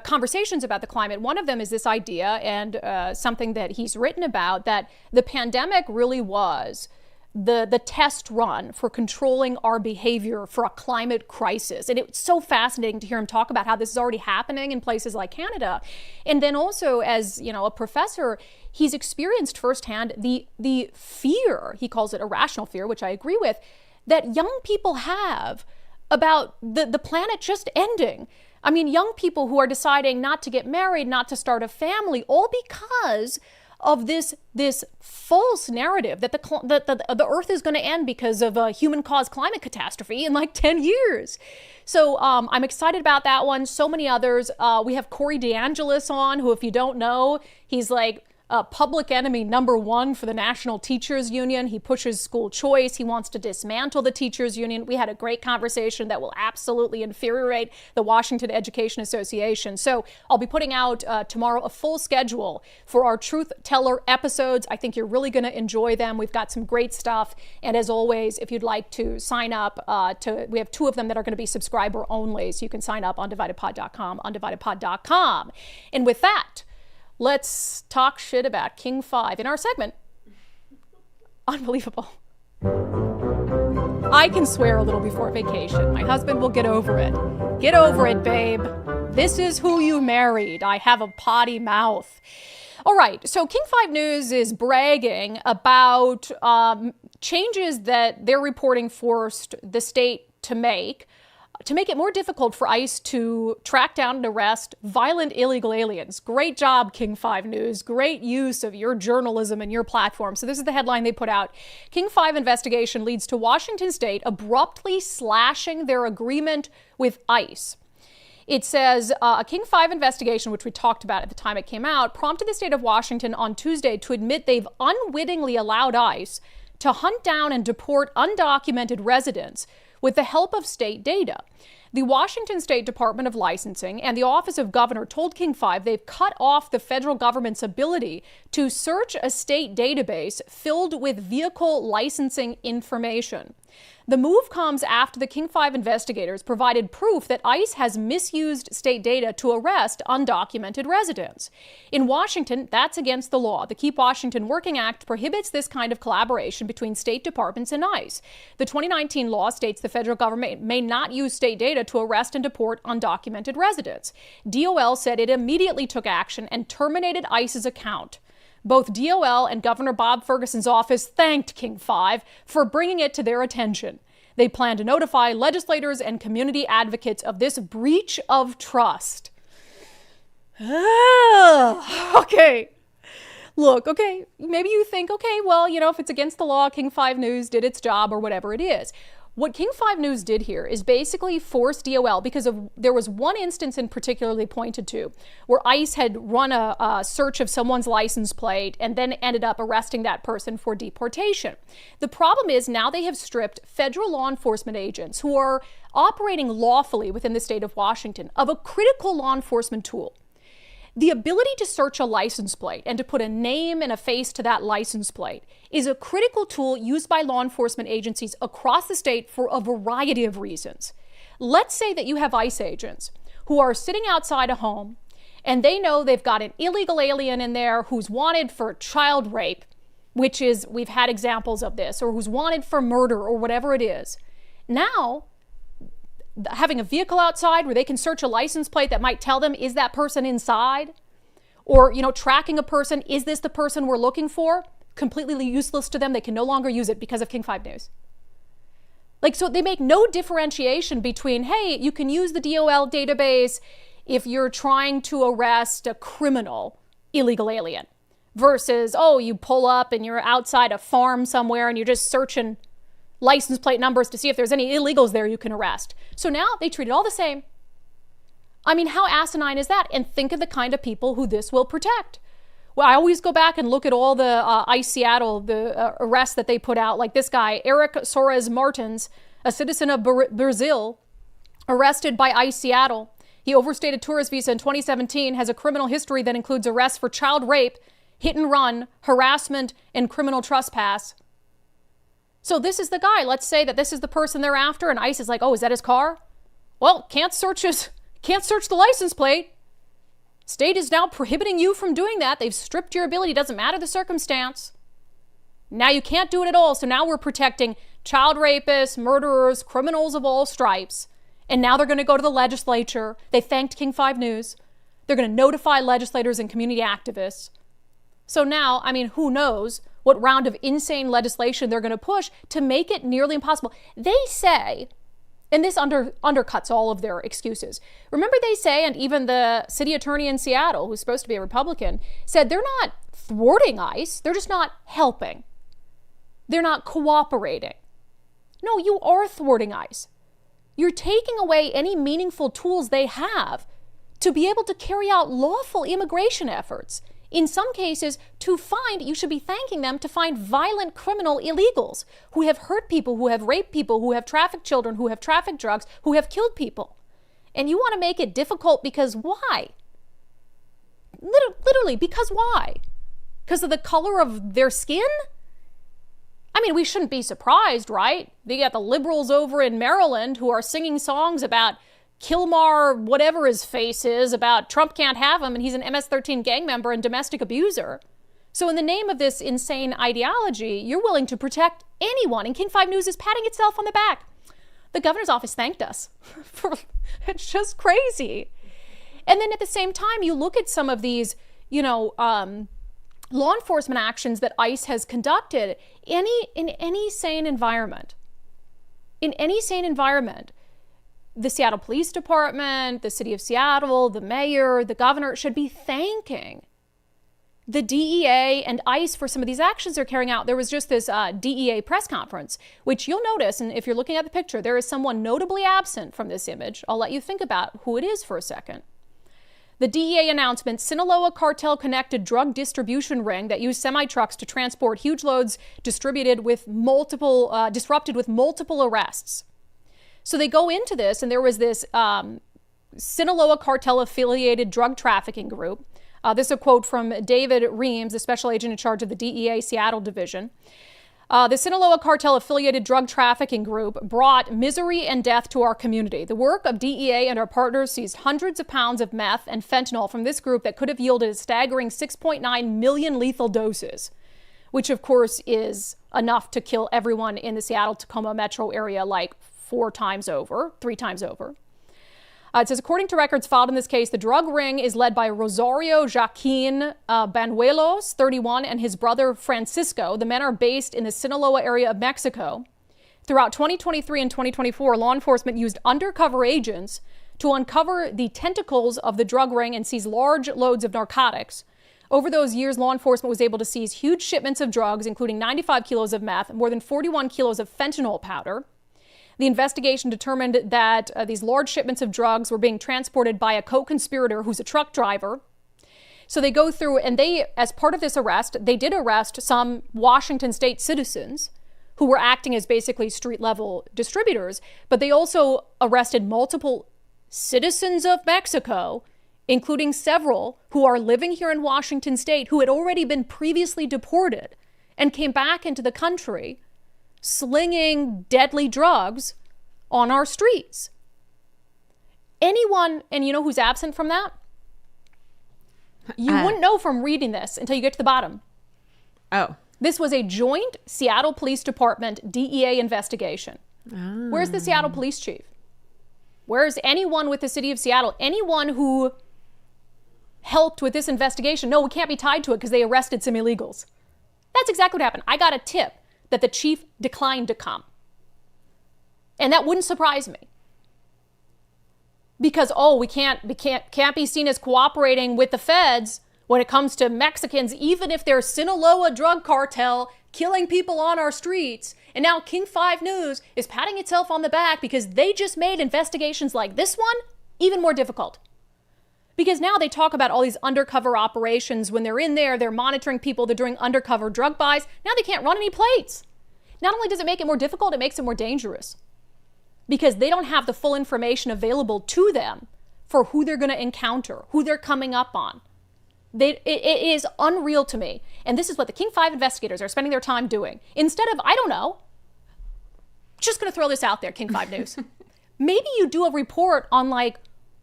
conversations about the climate. One of them is this idea, and something that he's written about, that the pandemic really was the test run for controlling our behavior for a climate crisis. And it's so fascinating to hear him talk about how this is already happening in places like Canada. And then also, as a professor, he's experienced firsthand the fear, he calls it irrational fear, which I agree with, that young people have about the planet just ending. I mean, young people who are deciding not to get married, not to start a family, all because of this false narrative that the Earth is going to end because of a human-caused climate catastrophe in like 10 years. So I'm excited about that one. So many others. We have Corey DeAngelis on, who, if you don't know, he's like public enemy number one for the National Teachers Union. He pushes school choice. He wants to dismantle the teachers union. We had a great conversation that will absolutely infuriate the Washington Education Association. So I'll be putting out tomorrow a full schedule for our Truth Teller episodes. I think you're really going to enjoy them. We've got some great stuff. And as always, if you'd like to sign up we have 2 of them that are going to be subscriber only. So you can sign up on undividedpod.com, undividedpod.com. And with that, let's talk shit about King 5 in our segment. Unbelievable. I can swear a little before vacation. My husband will get over it. Get over it, babe. This is who you married. I have a potty mouth. All right, so King 5 News is bragging about changes that they're reporting forced the state to make it more difficult for ICE to track down and arrest violent illegal aliens. Great job, King 5 News. Great use of your journalism and your platform. So this is the headline they put out. King 5 investigation leads to Washington state abruptly slashing their agreement with ICE. It says a King 5 investigation, which we talked about at the time it came out, prompted the state of Washington on Tuesday to admit they've unwittingly allowed ICE to hunt down and deport undocumented residents with the help of state data. The Washington State Department of Licensing and the Office of Governor told King 5 they've cut off the federal government's ability to search a state database filled with vehicle licensing information. The move comes after the King 5 investigators provided proof that ICE has misused state data to arrest undocumented residents. In Washington, that's against the law. The Keep Washington Working Act prohibits this kind of collaboration between state departments and ICE. The 2019 law states the federal government may not use state data to arrest and deport undocumented residents. DOL said it immediately took action and terminated ICE's account. Both DOL and Governor Bob Ferguson's office thanked King 5 for bringing it to their attention. They plan to notify legislators and community advocates of this breach of trust. Okay. Look, okay, maybe you think, okay, well, if it's against the law, King 5 News did its job or whatever it is. What King 5 News did here is basically force DOL, because there was one instance in particular they pointed to where ICE had run a search of someone's license plate and then ended up arresting that person for deportation. The problem is now they have stripped federal law enforcement agents who are operating lawfully within the state of Washington of a critical law enforcement tool. The ability to search a license plate and to put a name and a face to that license plate is a critical tool used by law enforcement agencies across the state for a variety of reasons. Let's say that you have ICE agents who are sitting outside a home and they know they've got an illegal alien in there who's wanted for child rape, which is, we've had examples of this, or who's wanted for murder or whatever it is. Now, having a vehicle outside where they can search a license plate that might tell them, is that person inside? Or, tracking a person, is this the person we're looking for? Completely useless to them. They can no longer use it because of King 5 News. So they make no differentiation between, hey, you can use the DOL database if you're trying to arrest a criminal illegal alien versus, oh, you pull up and you're outside a farm somewhere and you're just searching license plate numbers to see if there's any illegals there you can arrest. So now they treat it all the same. I mean, how asinine is that? And think of the kind of people who this will protect. Well, I always go back and look at all the ICE Seattle, the arrests that they put out, like this guy, Eric Soares Martins, a citizen of Brazil, arrested by ICE Seattle. He overstayed a tourist visa in 2017, has a criminal history that includes arrests for child rape, hit and run, harassment, and criminal trespass. So this is the guy. Let's say that this is the person they're after, and ICE is like, oh, is that his car? Well, can't search the license plate. State is now prohibiting you from doing that. They've stripped your ability. Doesn't matter the circumstance. Now you can't do it at all. So now we're protecting child rapists, murderers, criminals of all stripes. And now they're going to go to the legislature. They thanked King 5 News. They're going to notify legislators and community activists. So now, I mean, who knows what round of insane legislation they're going to push to make it nearly impossible. They say, and this undercuts all of their excuses. Remember they say, and even the city attorney in Seattle, who's supposed to be a Republican, said they're not thwarting ICE, they're just not helping. They're not cooperating. No, you are thwarting ICE. You're taking away any meaningful tools they have to be able to carry out lawful immigration efforts. In some cases, you should be thanking them to find violent criminal illegals who have hurt people, who have raped people, who have trafficked children, who have trafficked drugs, who have killed people. And you want to make it difficult because why? Literally, because why? Because of the color of their skin? I mean, we shouldn't be surprised, right? They got the liberals over in Maryland who are singing songs about Kilmar, whatever his face is, about Trump can't have him and he's an MS-13 gang member and domestic abuser. So in the name of this insane ideology, you're willing to protect anyone, and King 5 News is patting itself on the back. The governor's office thanked us. It's just crazy. And then at the same time, you look at some of these, law enforcement actions that ICE has conducted in any sane environment. In any sane environment, the Seattle Police Department, the city of Seattle, the mayor, the governor should be thanking the DEA and ICE for some of these actions they're carrying out. There was just this DEA press conference, which you'll notice, and if you're looking at the picture, there is someone notably absent from this image. I'll let you think about who it is for a second. The DEA announcement, Sinaloa cartel-connected drug distribution ring that used semi-trucks to transport huge loads disrupted with multiple arrests. So they go into this, and there was this Sinaloa cartel-affiliated drug trafficking group. This is a quote from David Reams, the special agent in charge of the DEA Seattle division. The Sinaloa cartel-affiliated drug trafficking group brought misery and death to our community. The work of DEA and our partners seized hundreds of pounds of meth and fentanyl from this group that could have yielded a staggering 6.9 million lethal doses, which of course is enough to kill everyone in the Seattle-Tacoma metro area like 3 times over. It says, according to records filed in this case, the drug ring is led by Rosario Joaquin Banuelos, 31, and his brother Francisco. The men are based in the Sinaloa area of Mexico. Throughout 2023 and 2024, law enforcement used undercover agents to uncover the tentacles of the drug ring and seize large loads of narcotics. Over those years, law enforcement was able to seize huge shipments of drugs, including 95 kilos of meth, more than 41 kilos of fentanyl powder. The investigation determined that these large shipments of drugs were being transported by a co-conspirator who's a truck driver. So they go through, and they, as part of this arrest, they did arrest some Washington state citizens who were acting as basically street-level distributors, but they also arrested multiple citizens of Mexico, including several who are living here in Washington state who had already been previously deported and came back into the country slinging deadly drugs on our streets. Anyone, and you know who's absent from that? You wouldn't know from reading this until you get to the bottom. Oh. This was a joint Seattle Police Department DEA investigation. Oh. Where's the Seattle Police Chief? Where's anyone with the city of Seattle? Anyone who helped with this investigation? No, we can't be tied to it because they arrested some illegals. That's exactly what happened. I got a tip that the chief declined to come. And that wouldn't surprise me. Because, we can't be seen as cooperating with the feds when it comes to Mexicans, even if they're Sinaloa drug cartel killing people on our streets. And now King 5 News is patting itself on the back because they just made investigations like this one even more difficult. Because now they talk about all these undercover operations. When they're in there, they're monitoring people, they're doing undercover drug buys. Now they can't run any plates. Not only does it make it more difficult, it makes it more dangerous. Because they don't have the full information available to them for who they're going to encounter, who they're coming up on. It is unreal to me. And this is what the King 5 investigators are spending their time doing. Instead of, just going to throw this out there, King 5 News. Maybe you do a report on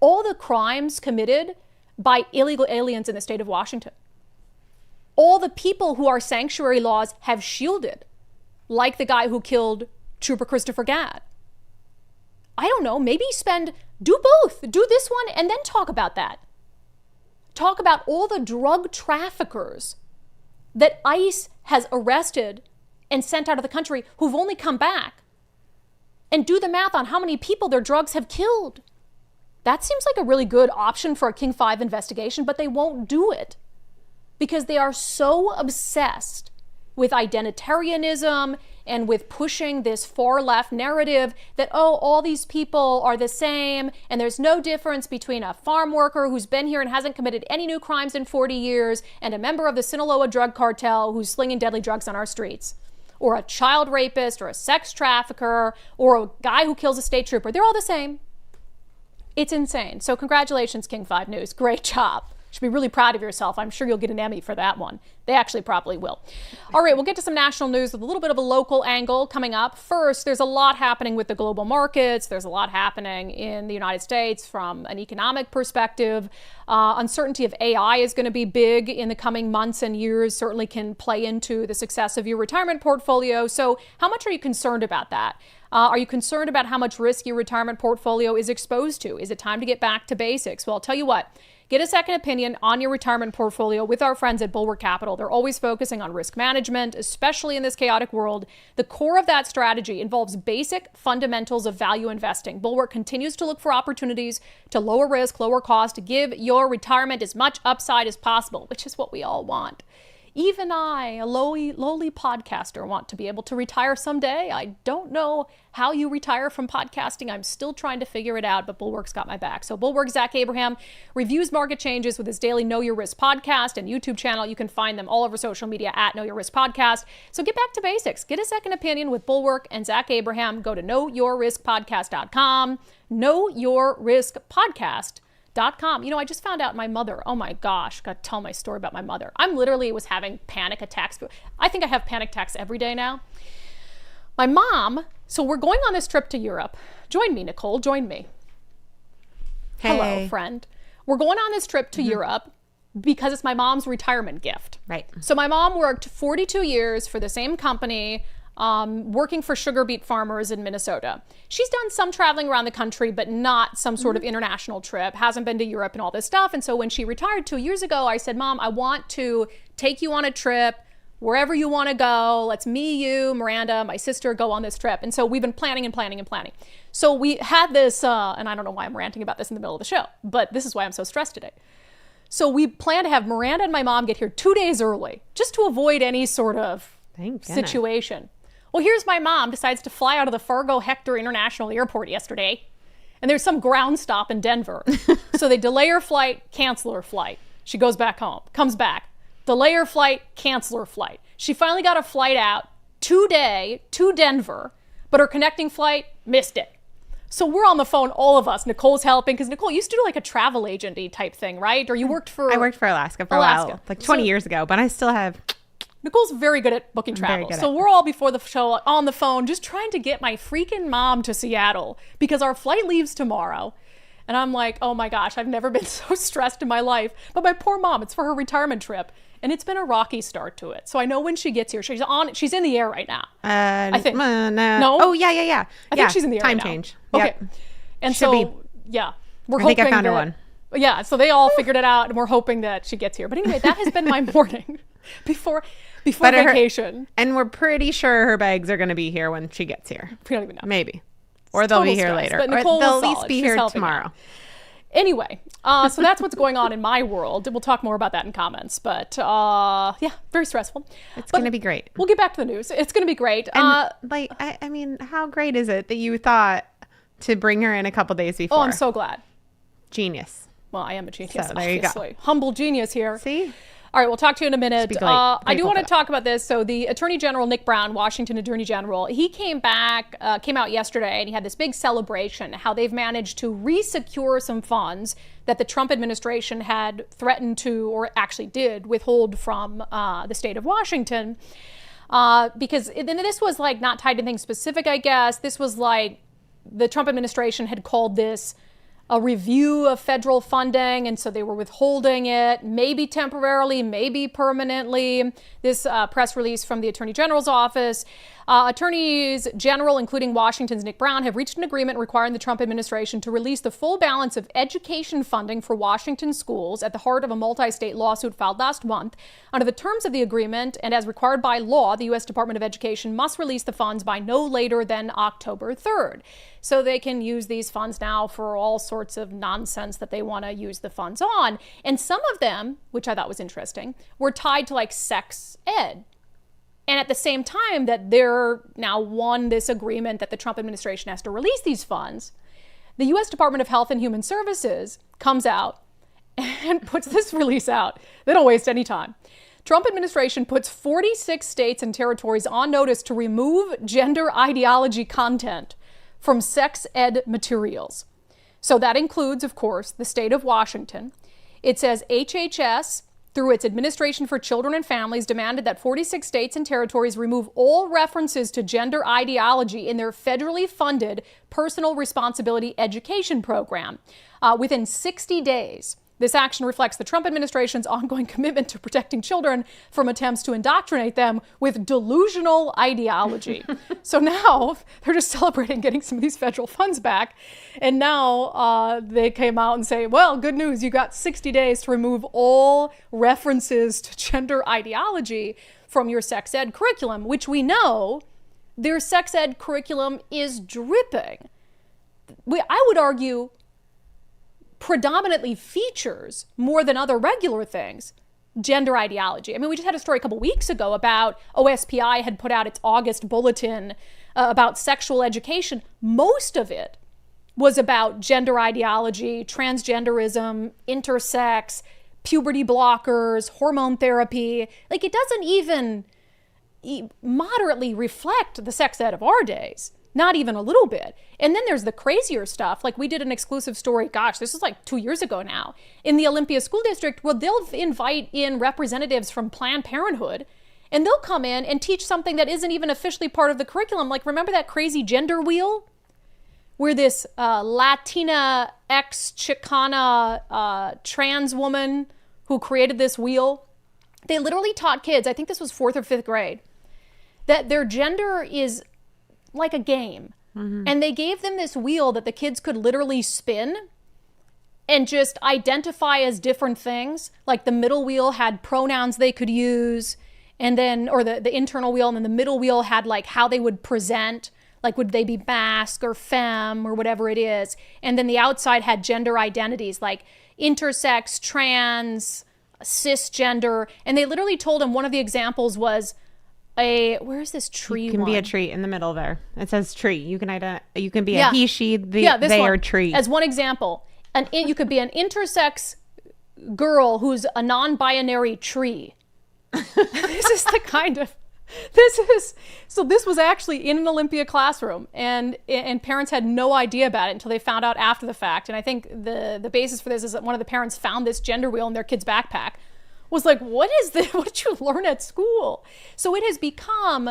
all the crimes committed by illegal aliens in the state of Washington. All the people who our sanctuary laws have shielded, like the guy who killed Trooper Christopher Gadd. I don't know, maybe do both. Do this one and then talk about that. Talk about all the drug traffickers that ICE has arrested and sent out of the country who've only come back. And do the math on how many people their drugs have killed. That seems like a really good option for a King 5 investigation, but they won't do it because they are so obsessed with identitarianism and with pushing this far left narrative that, oh, all these people are the same and there's no difference between a farm worker who's been here and hasn't committed any new crimes in 40 years and a member of the Sinaloa drug cartel who's slinging deadly drugs on our streets, or a child rapist or a sex trafficker or a guy who kills a state trooper. They're all the same. It's insane. So congratulations, King 5 News. Great job. You should be really proud of yourself. I'm sure you'll get an Emmy for that one. They actually probably will. All right, we'll get to some national news with a little bit of a local angle coming up. First, there's a lot happening with the global markets. There's a lot happening in the United States from an economic perspective. Uncertainty of AI is going to be big in the coming months and years, certainly can play into the success of your retirement portfolio. So how much are you concerned about that? Are you concerned about how much risk your retirement portfolio is exposed to? Is it time to get back to basics? Well, I'll tell you what. Get a second opinion on your retirement portfolio with our friends at Bulwark Capital. They're always focusing on risk management, especially in this chaotic world. The core of that strategy involves basic fundamentals of value investing. Bulwark continues to look for opportunities to lower risk, lower cost, to give your retirement as much upside as possible, which is what we all want. Even I, a lowly podcaster, want to be able to retire someday. I don't know how you retire from podcasting. I'm still trying to figure it out, but Bulwark's got my back. So Bulwark Zach Abraham reviews market changes with his daily Know Your Risk podcast and YouTube channel. You can find them all over social media at Know Your Risk Podcast. So get back to basics. Get a second opinion with Bulwark and Zach Abraham. Go to knowyourriskpodcast.com. knowyourriskpodcast.com. You know, I just found out my mother, oh my gosh, got to tell my story about my mother. I'm literally was having panic attacks. I think I have panic attacks every day now. My mom, so we're going on this trip to Europe. Join me, Nicole, join me. Hey. Hello, friend. We're going on this trip to Europe because it's my mom's retirement gift. Right. So my mom worked 42 years for the same company, working for sugar beet farmers in Minnesota. She's done some traveling around the country, but not some sort of international trip, hasn't been to Europe and all this stuff. And so when she retired 2 years ago, I said, Mom, I want to take you on a trip wherever you want to go. Let's me, you, Miranda, my sister go on this trip. And so we've been planning and planning and planning. So we had this, and I don't know why I'm ranting about this in the middle of the show, but this is why I'm so stressed today. So we plan to have Miranda and my mom get here 2 days early, just to avoid any sort of situation. Well, here's my mom decides to fly out of the Fargo Hector International Airport yesterday, and there's some ground stop in Denver. So they delay her flight, cancel her flight. She goes back home, comes back, delay her flight, cancel her flight. She finally got a flight out today to Denver, but her connecting flight missed it. So we're on the phone, all of us. Nicole's helping, because Nicole used to do like a travel agent-y type thing, right? Or you worked for... I worked for Alaska for a while, like 20 years ago, but I still have... Nicole's very good at booking travel. So we're all before the show on the phone just trying to get my freaking mom to Seattle because our flight leaves tomorrow. And I'm like, oh my gosh, I've never been so stressed in my life. But my poor mom, it's for her retirement trip. And it's been a rocky start to it. So I know when she gets here, she's in the air right now. I think. No? Oh, yeah. I think she's in the air right now. Time change. Okay. Yep. And Should so, be. yeah. We're I hoping think I found her that, one. Yeah, so they all figured it out, and we're hoping that she gets here. But anyway, that has been my morning before vacation. And we're pretty sure her bags are going to be here when she gets here. We don't even know. Maybe. Or they'll be here stress, later. but Or Nicole they'll was at least solid. be She's here helping tomorrow. out. Anyway, so that's what's going on in my world. We'll talk more about that in comments. But yeah, very stressful. It's going to be great. We'll get back to the news. It's going to be great. And I mean, how great is it that you thought to bring her in a couple days before? Oh, I'm so glad. Genius. Well, I am a genius, So, there you go. obviously. Humble genius here. See? All right, we'll talk to you in a minute. I do want to for talk about this. So the Attorney General, Nick Brown, Washington Attorney General, he came out yesterday, and he had this big celebration, how they've managed to re-secure some funds that the Trump administration had threatened to, or actually did, withhold from the state of Washington. Because this was like not tied to anything specific, I guess. This was like the Trump administration had called this a review of federal funding, and so they were withholding it, maybe temporarily, maybe permanently. This press release from the Attorney General's office. Attorneys General, including Washington's Nick Brown, have reached an agreement requiring the Trump administration to release the full balance of education funding for Washington schools at the heart of a multi-state lawsuit filed last month. Under the terms of the agreement, and as required by law, the U.S. Department of Education must release the funds by no later than October 3rd. So they can use these funds now for all sorts of nonsense that they want to use the funds on. And some of them, which I thought was interesting, were tied to like sex ed. And at the same time that they're now won this agreement that the Trump administration has to release these funds, the U.S. Department of Health and Human Services comes out and puts this release out. They don't waste any time. Trump administration puts 46 states and territories on notice to remove gender ideology content from sex ed materials. So that includes, of course, the state of Washington. It says HHS, through its Administration for Children and Families, demanded that 46 states and territories remove all references to gender ideology in their federally funded personal responsibility education program within 60 days. This action reflects the Trump administration's ongoing commitment to protecting children from attempts to indoctrinate them with delusional ideology. So now they're just celebrating getting some of these federal funds back. And now they came out and say, well, good news, you got 60 days to remove all references to gender ideology from your sex ed curriculum, which we know their sex ed curriculum is dripping. I would argue predominantly features, more than other regular things, gender ideology. I mean, we just had a story a couple weeks ago about OSPI had put out its August bulletin about sexual education. Most of it was about gender ideology, transgenderism, intersex, puberty blockers, hormone therapy. Like, it doesn't even moderately reflect the sex ed of our days. Not even a little bit. And then there's the crazier stuff. Like, we did an exclusive story, gosh, this is like 2 years ago now, in the Olympia School District, where they'll invite in representatives from Planned Parenthood, and they'll come in and teach something that isn't even officially part of the curriculum. Like, remember that crazy gender wheel? Where this Latina ex-Chicana trans woman who created this wheel, they literally taught kids, I think this was 4th or 5th grade, that their gender is like a game. Mm-hmm. And they gave them this wheel that the kids could literally spin and just identify as different things. Like, the middle wheel had pronouns they could use, and then, or the internal wheel, and then the middle wheel had like how they would present, like would they be masc or femme or whatever it is. And then the outside had gender identities like intersex, trans, cisgender. And they literally told them, one of the examples was where's this tree? You can one? be a tree in the middle there. It says tree. You can be yeah. a he, she, they one, or tree. As one example, you could be an intersex girl who's a non-binary tree. This was actually in an Olympia classroom, and parents had no idea about it until they found out after the fact. And I think the basis for this is that one of the parents found this gender wheel in their kid's backpack. Was like, what is this? What did you learn at school? So it has become,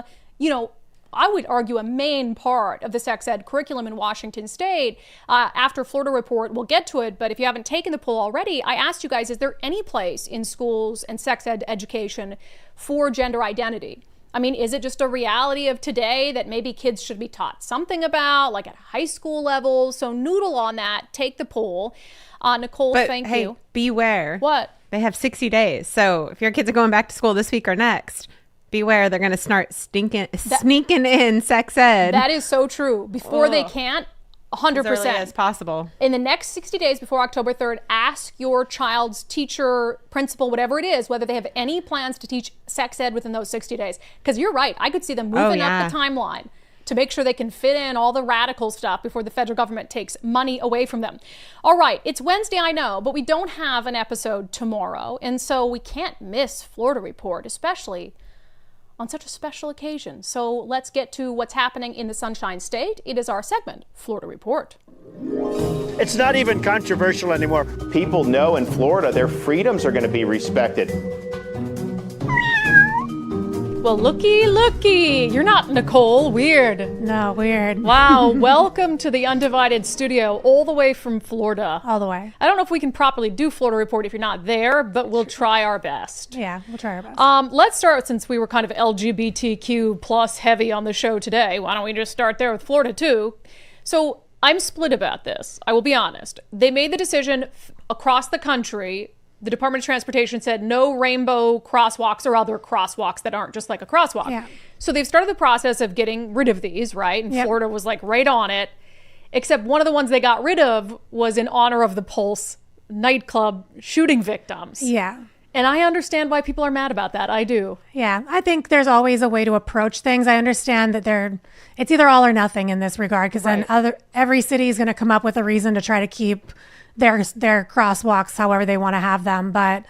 I would argue, a main part of the sex ed curriculum in Washington State. After Florida Report, we'll get to it, but if you haven't taken the poll already, I asked you guys, is there any place in schools and sex ed education for gender identity? I mean, is it just a reality of today that maybe kids should be taught something about, like at high school level? So noodle on that, take the poll. Nicole, thank you. Beware. What? They have 60 days. So if your kids are going back to school this week or next, beware, they're going to start sneaking in sex ed. That is so true. Before they can't, 100%. As early as possible. In the next 60 days before October 3rd, ask your child's teacher, principal, whatever it is, whether they have any plans to teach sex ed within those 60 days. Because you're right. I could see them moving up the timeline to make sure they can fit in all the radical stuff before the federal government takes money away from them. All right, it's Wednesday, I know, but we don't have an episode tomorrow, and so we can't miss Florida Report, especially on such a special occasion. So let's get to what's happening in the Sunshine State. It is our segment, Florida Report. It's not even controversial anymore. People know in Florida their freedoms are going to be respected. Well, looky. You're not Nicole. Weird. No, weird. Wow. Welcome to the Undivided studio, all the way from Florida. All the way. I don't know if we can properly do Florida Report if you're not there, but we'll try our best. Yeah, we'll try our best. Let's start, since we were kind of LGBTQ plus heavy on the show today. Why don't we just start there with Florida too? So I'm split about this. I will be honest. They made the decision across the country. The Department of Transportation said no rainbow crosswalks or other crosswalks that aren't just like a crosswalk. Yeah. So they've started the process of getting rid of these, right? And Florida was like right on it. Except one of the ones they got rid of was in honor of the Pulse nightclub shooting victims. Yeah. And I understand why people are mad about that. I do. Yeah, I think there's always a way to approach things. I understand that it's either all or nothing in this regard, because then every city is going to come up with a reason to try to keep their crosswalks however they want to have them. But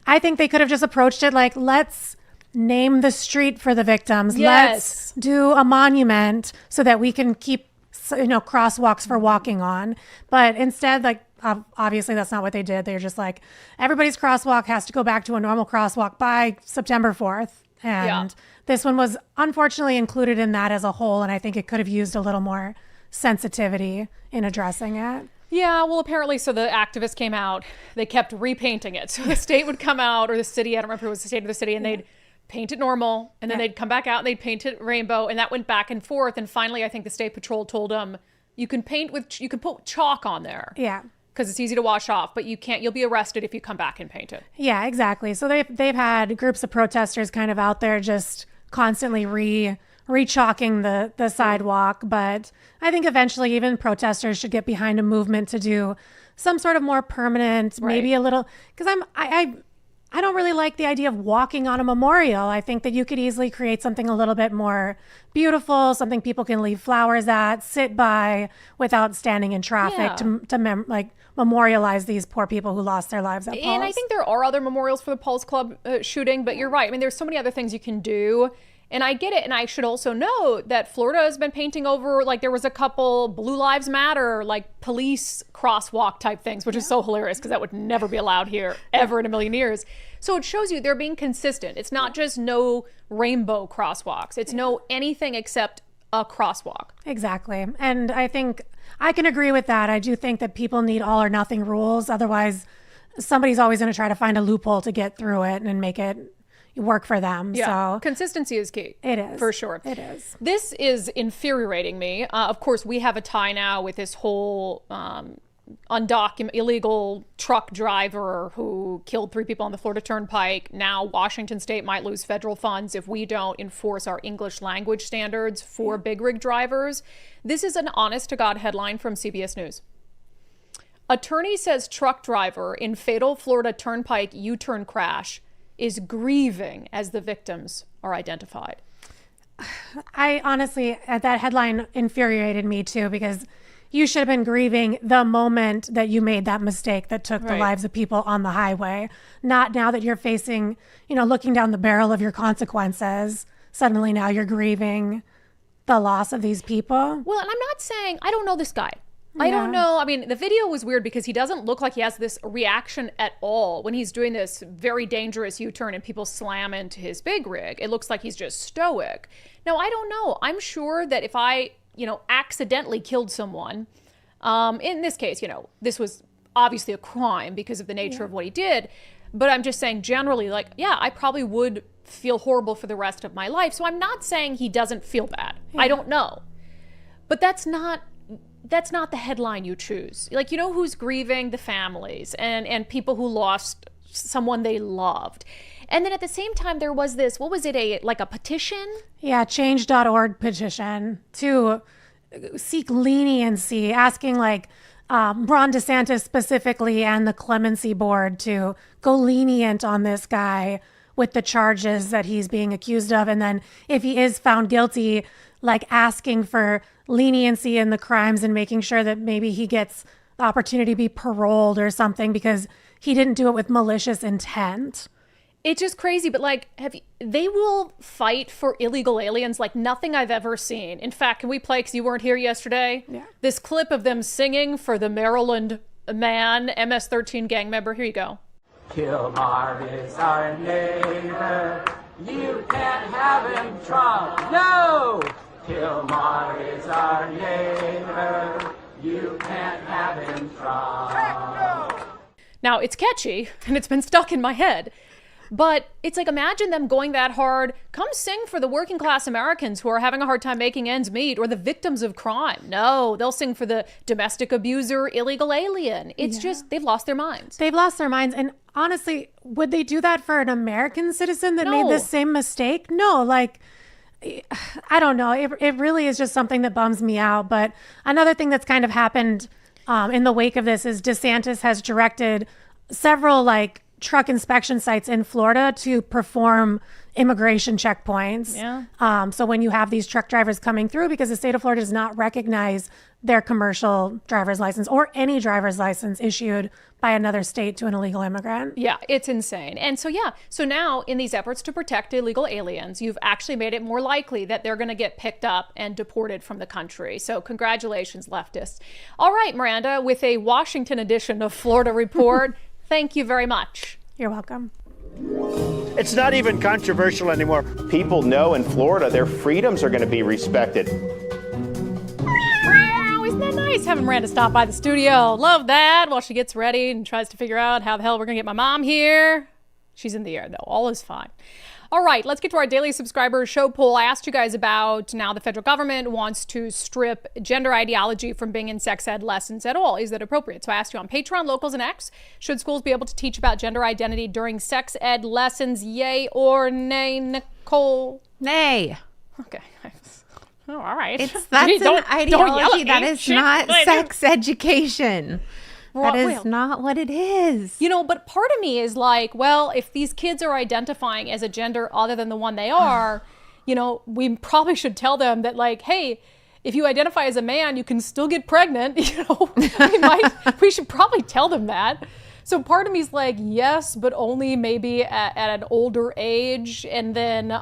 I think they could have just approached it like, let's name the street for the victims. Yes. Let's do a monument so that we can keep, crosswalks for walking on. But instead, like, obviously that's not what they did. They're just like, everybody's crosswalk has to go back to a normal crosswalk by September 4th. And this one was unfortunately included in that as a whole. And I think it could have used a little more sensitivity in addressing it. Yeah, well, apparently, so the activists came out, they kept repainting it. So the state would come out, or the city, I don't remember if it was the state or the city, and they'd paint it normal, and then they'd come back out and they'd paint it rainbow, and that went back and forth. And finally, I think the state patrol told them, you can put chalk on there. Yeah. Because it's easy to wash off, but you'll be arrested if you come back and paint it. Yeah, exactly. So they've had groups of protesters kind of out there just constantly re-chalking the sidewalk. But I think eventually even protesters should get behind a movement to do some sort of more permanent, maybe a little, because I don't really like the idea of walking on a memorial. I think that you could easily create something a little bit more beautiful, something people can leave flowers at, sit by without standing in traffic to memorialize these poor people who lost their lives at Pulse. And I think there are other memorials for the Pulse Club shooting, but you're right. I mean, there's so many other things you can do. And I get it. And I should also note that Florida has been painting over, like there was a couple Blue Lives Matter, like police crosswalk type things, which is so hilarious because that would never be allowed here ever in a million years. So it shows you they're being consistent. It's not just no rainbow crosswalks. It's no anything except a crosswalk. Exactly. And I think I can agree with that. I do think that people need all or nothing rules. Otherwise, somebody's always going to try to find a loophole to get through it and make it work for them. Yeah. So consistency is key. It is. For sure. It is. This is infuriating me. Of course, we have a tie now with this whole illegal truck driver who killed 3 people on the Florida Turnpike. Now Washington State might lose federal funds if we don't enforce our English language standards for big rig drivers. This is an honest to God headline from CBS News. Attorney says truck driver in fatal Florida Turnpike U-turn crash is grieving as the victims are identified. I honestly, that headline infuriated me too, because you should have been grieving the moment that you made that mistake that took the lives of people on the highway, not now that you're facing, looking down the barrel of your consequences. Suddenly now you're grieving the loss of these people. Well, and I'm not saying, I don't know this guy. I don't know. I mean, the video was weird because he doesn't look like he has this reaction at all when he's doing this very dangerous U-turn and people slam into his big rig. It looks like he's just stoic. Now, I don't know. I'm sure that if I, accidentally killed someone, in this case, this was obviously a crime because of the nature of what he did. But I'm just saying generally, I probably would feel horrible for the rest of my life. So I'm not saying he doesn't feel bad. I don't know. But that's not the headline you choose. Who's grieving? The families and people who lost someone they loved. And then at the same time, there was this, what was it, a petition? Yeah, change.org petition to seek leniency, asking Ron DeSantis specifically and the clemency board to go lenient on this guy with the charges that he's being accused of. And then if he is found guilty, asking for leniency in the crimes and making sure that maybe he gets the opportunity to be paroled or something because he didn't do it with malicious intent. It's just crazy, but they will fight for illegal aliens like nothing I've ever seen. In fact, can we play, because you weren't here yesterday? Yeah. This clip of them singing for the Maryland man, MS-13 gang member. Here you go. Kilmar is our neighbor, You can't have him, Trump. No! Kilmar is our neighbor. You can't have him, Trump. Heck no! Now, it's catchy, and it's been stuck in my head. But it's like, imagine them going that hard. Come sing for the working class Americans who are having a hard time making ends meet, or the victims of crime. No, they'll sing for the domestic abuser, illegal alien. It's just, they've lost their minds. They've lost their minds. And honestly, would they do that for an American citizen that made the same mistake? No, like, I don't know. It really is just something that bums me out. But another thing that's kind of happened in the wake of this is DeSantis has directed several, like, truck inspection sites in Florida to perform immigration checkpoints. Yeah. So when you have these truck drivers coming through, because the state of Florida does not recognize their commercial driver's license or any driver's license issued by another state to an illegal immigrant. Yeah, it's insane. And so, so now in these efforts to protect illegal aliens, you've actually made it more likely that they're going to get picked up and deported from the country. So congratulations, leftists. All right, Miranda, with a Washington edition of Florida Report, thank you very much. You're welcome. It's not even controversial anymore. People know in Florida their freedoms are going to be respected. Isn't that nice having Miranda stop by the studio? Love that while she gets ready and tries to figure out how the hell we're going to get my mom here. She's in the air, though. All is fine. All right, let's get to our daily subscriber show poll. I asked you guys about now the federal government wants to strip gender ideology from being in sex ed lessons at all. Is that appropriate? So I asked you on Patreon, Locals, and X, should schools be able to teach about gender identity during sex ed lessons? Yay or nay, Nicole? Nay. Okay. Oh, all right. That's an ideology. That is not sex education. That is not what it is. You know, but part of me is like, well, if these kids are identifying as a gender other than the one they are, you know, we probably should tell them that, like, hey, if you identify as a man, you can still get pregnant. You know, we should probably tell them that. So part of me is like, yes, but only maybe at an older age, and then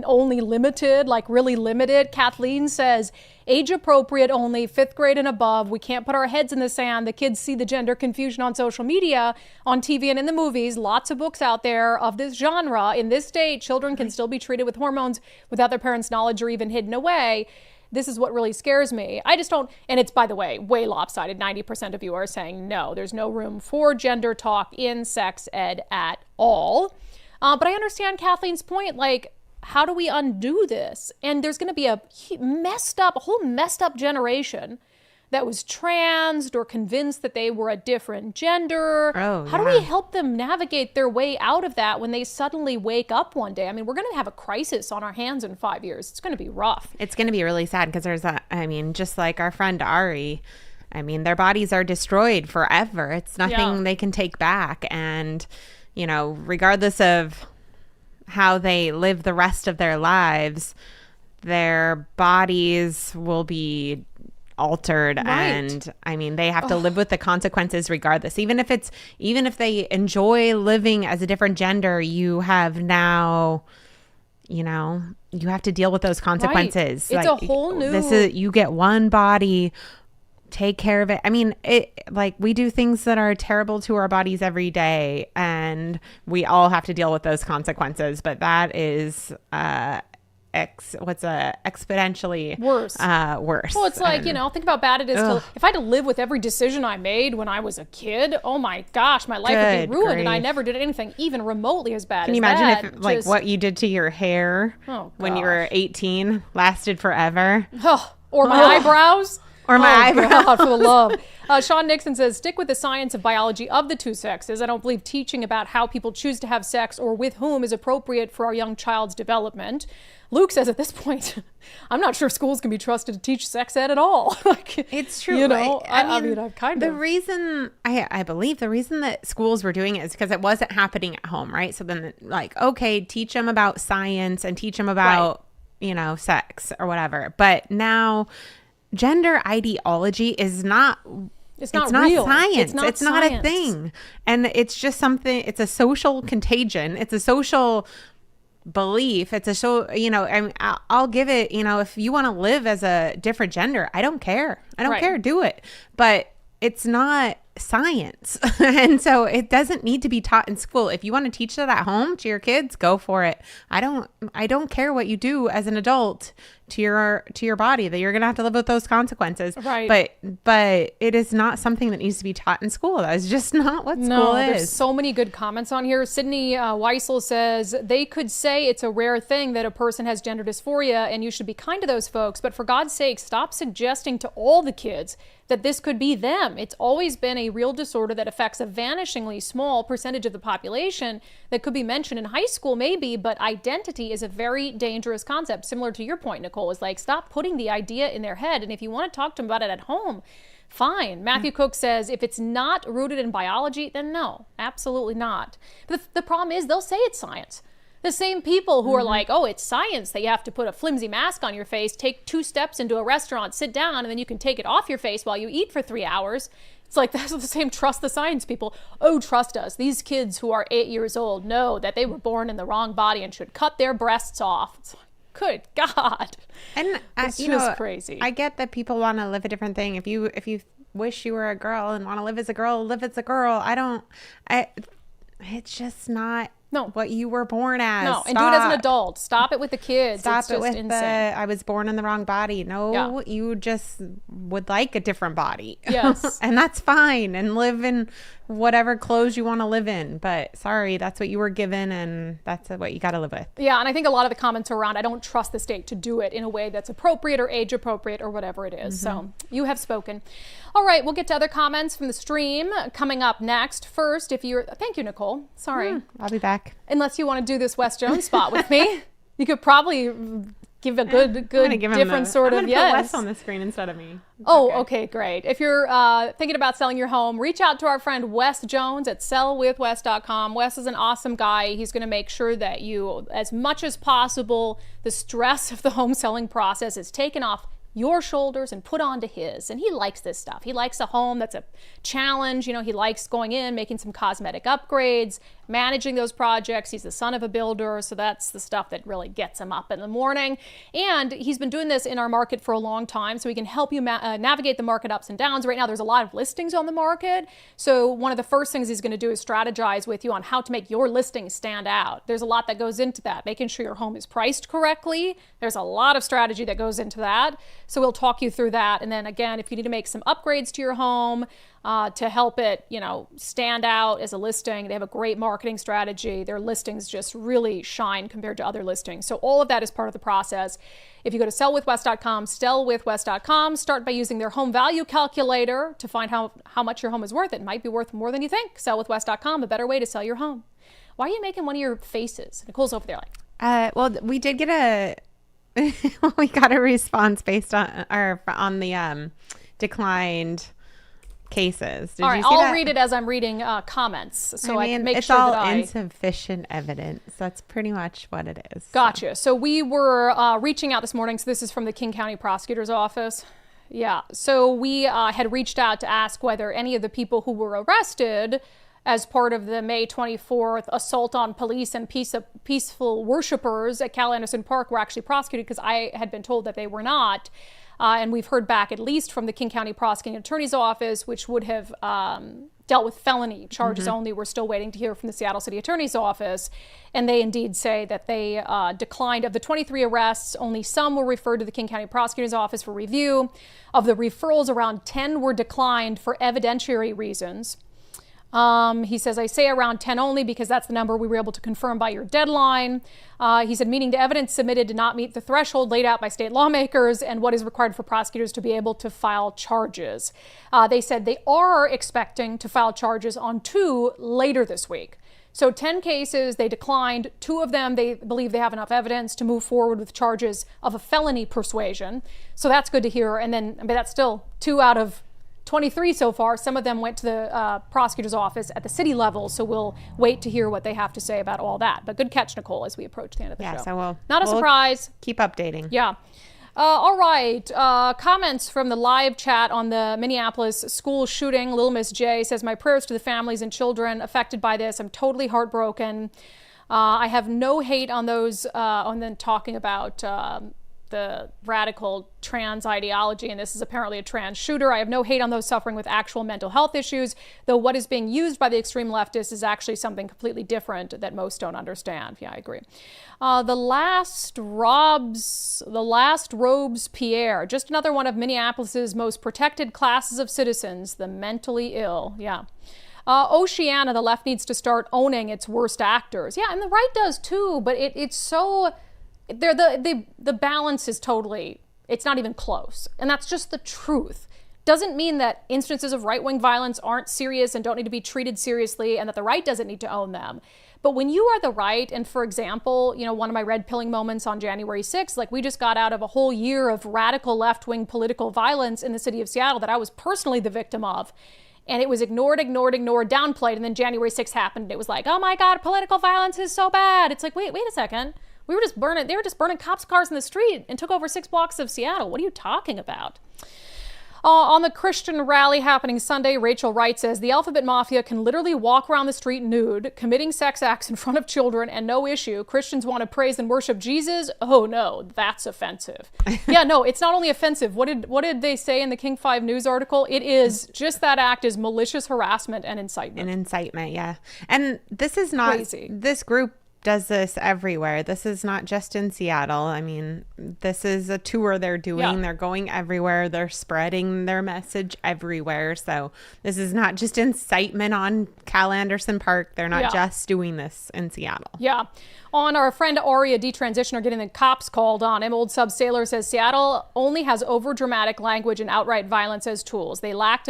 only limited, like really limited. Kathleen says, age appropriate only, 5th grade and above. We can't put our heads in the sand. The kids see the gender confusion on social media, on TV, and in the movies. Lots of books out there of this genre. In this state, children can still be treated with hormones without their parents' knowledge or even hidden away. This is what really scares me. I just don't, and it's, by the way, way lopsided. 90% of you are saying no, there's no room for gender talk in sex ed at all. But I understand Kathleen's point, like, how do we undo this? And there's going to be a whole messed up generation that was transed or convinced that they were a different gender. How do we help them navigate their way out of that when they suddenly wake up one day? I mean, we're going to have a crisis on our hands in 5 years. It's going to be rough. It's going to be really sad because just like our friend Ari, their bodies are destroyed forever. It's nothing they can take back. And, you know, regardless of how they live the rest of their lives, their bodies will be altered. Right. And they have to live with the consequences regardless. Even if they enjoy living as a different gender, you have now, you know, you have to deal with those consequences. Right. It's a whole new, you get one body, take care of it. We do things that are terrible to our bodies every day, and we all have to deal with those consequences. But that is exponentially worse. Well, it's like, you know, think how bad it is if I had to live with every decision I made when I was a kid. Oh my gosh, my life would be ruined, and I never did anything even remotely as bad. Can you imagine if what you did to your hair when you were 18 lasted forever? Or my eyebrows. Or my eyebrows. God, for the love. Sean Nixon says, stick with the science of biology of the two sexes. I don't believe teaching about how people choose to have sex or with whom is appropriate for our young child's development. Luke says at this point, I'm not sure schools can be trusted to teach sex ed at all. It's true. You know, I reason I believe the reason that schools were doing it is because it wasn't happening at home, right? So then, okay, teach them about science and teach them about, you know, sex or whatever. But now, gender ideology is not real. It's not science. It's not a thing. And it's just something, it's a social contagion. It's a social belief. It's I'll give it, you know, if you want to live as a different gender, I don't care. I don't care. Do it. But it's not science. And so it doesn't need to be taught in school. If you want to teach that at home to your kids, go for it. I don't care what you do as an adult to your body, that you're going to have to live with those consequences. Right. But it is not something that needs to be taught in school. That is just not what school is. There's so many good comments on here. Sydney Weissel says, they could say it's a rare thing that a person has gender dysphoria and you should be kind to those folks. But for God's sake, stop suggesting to all the kids that this could be them. It's always been a real disorder that affects a vanishingly small percentage of the population that could be mentioned in high school maybe, but identity is a very dangerous concept. Similar to your point, Nicole, is like, stop putting the idea in their head. And if you want to talk to them about it at home, fine. Matthew Cook says, if it's not rooted in biology, then no, absolutely not. But the problem is they'll say it's science. The same people who are like, oh, it's science that you have to put a flimsy mask on your face, take 2 steps into a restaurant, sit down, and then you can take it off your face while you eat for 3 hours. It's like, that's the same trust the science people. Oh, trust us. These kids who are 8 years old know that they were born in the wrong body and should cut their breasts off. It's like, good God. And it's just crazy. I get that people want to live a different thing. If you wish you were a girl and want to live as a girl, live as a girl. It's just not what you were born as. No, and do it as an adult. Stop it with the kids. Stop it's it just with insane. I was born in the wrong body. No, you just would like a different body. Yes. And that's fine. And live in whatever clothes you want to live in. But sorry, that's what you were given and that's what you got to live with. Yeah, and I think a lot of the comments are around, I don't trust the state to do it in a way that's appropriate or age appropriate or whatever it is. So you have spoken. All right, we'll get to other comments from the stream coming up next. First, thank you, Nicole. Sorry. I'll be back. Unless you want to do this Wes Jones spot with me. You could probably give a good different sort of yes. Put Wes on the screen instead of me. It's okay, great. If you're thinking about selling your home, reach out to our friend Wes Jones at sellwithwes.com. Wes is an awesome guy. He's going to make sure that you, as much as possible, the stress of the home selling process is taken off your shoulders and put onto his. And he likes this stuff. He likes a home that's a challenge. You know, he likes going in, making some cosmetic upgrades, managing those projects. He's the son of a builder, so that's the stuff that really gets him up in the morning. And he's been doing this in our market for a long time, so he can help you navigate the market ups and downs. Right now, there's a lot of listings on the market. So one of the first things he's going to do is strategize with you on how to make your listing stand out. There's a lot that goes into that, making sure your home is priced correctly. There's a lot of strategy that goes into that. So we'll talk you through that. And then again, if you need to make some upgrades to your home to help it, stand out as a listing, they have a great marketing strategy. Their listings just really shine compared to other listings. So all of that is part of the process. If you go to sellwithwes.com, sellwithwes.com, start by using their home value calculator to find how much your home is worth. It might be worth more than you think. Sellwithwes.com, a better way to sell your home. Why are you making one of your faces? Nicole's over there well, we did get we got a response based on the declined cases. All right, I'll read it as I'm reading comments, so I can make sure that it's all insufficient evidence. That's pretty much what it is. Gotcha. So we were reaching out this morning. So this is from the King County Prosecutor's Office. Yeah. So we had reached out to ask whether any of the people who were arrested as part of the May 24th assault on police and peaceful worshipers at Cal Anderson Park were actually prosecuted, because I had been told that they were not. And we've heard back at least from the King County Prosecuting Attorney's Office, which would have dealt with felony charges only. We're still waiting to hear from the Seattle City Attorney's Office. And they indeed say that they declined. Of the 23 arrests, only some were referred to the King County Prosecutor's Office for review. Of the referrals, around 10 were declined for evidentiary reasons. He says, I say around 10 only because that's the number we were able to confirm by your deadline. He said, meaning the evidence submitted did not meet the threshold laid out by state lawmakers and what is required for prosecutors to be able to file charges. They said they are expecting to file charges on 2 later this week. So 10 cases, they declined. 2 of them, they believe they have enough evidence to move forward with charges of a felony persuasion. So that's good to hear. And then, but that's still 2 out of 23 so far. Some of them went to the prosecutor's office at the city level, so we'll wait to hear what they have to say about all that. But good catch, Nicole, as we approach the end of the show. Yes, I will. Not a surprise. Keep updating. Yeah. All right. Comments from the live chat on the Minneapolis school shooting. Little Miss J says, my prayers to the families and children affected by this. I'm totally heartbroken. I have no hate on those, on them talking about the radical trans ideology, and this is apparently a trans shooter. I have no hate on those suffering with actual mental health issues, though what is being used by the extreme leftists is actually something completely different that most don't understand. Yeah, I agree. The last Robespierre, just another one of Minneapolis's most protected classes of citizens, the mentally ill. Yeah. Oceana, the left needs to start owning its worst actors. Yeah, and the right does too, but it's so, the balance is totally, it's not even close. And that's just the truth. Doesn't mean that instances of right-wing violence aren't serious and don't need to be treated seriously and that the right doesn't need to own them. But when you are the right, and for example, one of my red pilling moments on January 6th, like we just got out of a whole year of radical left-wing political violence in the city of Seattle that I was personally the victim of. And it was ignored, downplayed. And then January 6th happened. And it was like, oh my God, political violence is so bad. It's like, wait a second. They were just burning cops' cars in the street and took over 6 blocks of Seattle. What are you talking about? On the Christian rally happening Sunday, Rachel Wright says the Alphabet Mafia can literally walk around the street nude, committing sex acts in front of children and no issue. Christians want to praise and worship Jesus? Oh no, that's offensive. Yeah, no, it's not only offensive. What did they say in the King 5 News article? It is just that act is malicious harassment and incitement. Yeah. And this is not crazy. This group does this everywhere. This is not just in Seattle. I mean, this is a tour they're doing. Yeah. They're going everywhere. They're spreading their message everywhere. So this is not just incitement on Cal Anderson Park. They're not just doing this in Seattle. Yeah. On our friend Ari, a detransitioner, getting the cops called on him. Old Sub Sailor says Seattle only has overdramatic language and outright violence as tools. They lack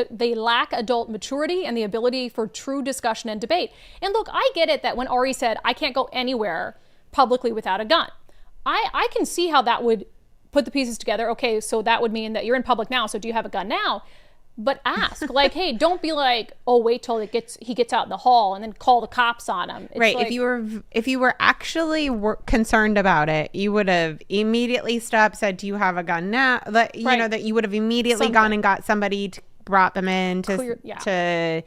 adult maturity and the ability for true discussion and debate. And look, I get it that when Ari said, I can't go anywhere publicly without a gun. I can see how that would put the pieces together. Okay, so that would mean that you're in public now, so do you have a gun now? But ask, like, hey, don't be like, oh, wait till he gets out in the hall and then call the cops on him. It's right. Like, if you were actually concerned about it, you would have immediately stopped, said, do you have a gun now? That you would have immediately gone and got somebody to brought them in to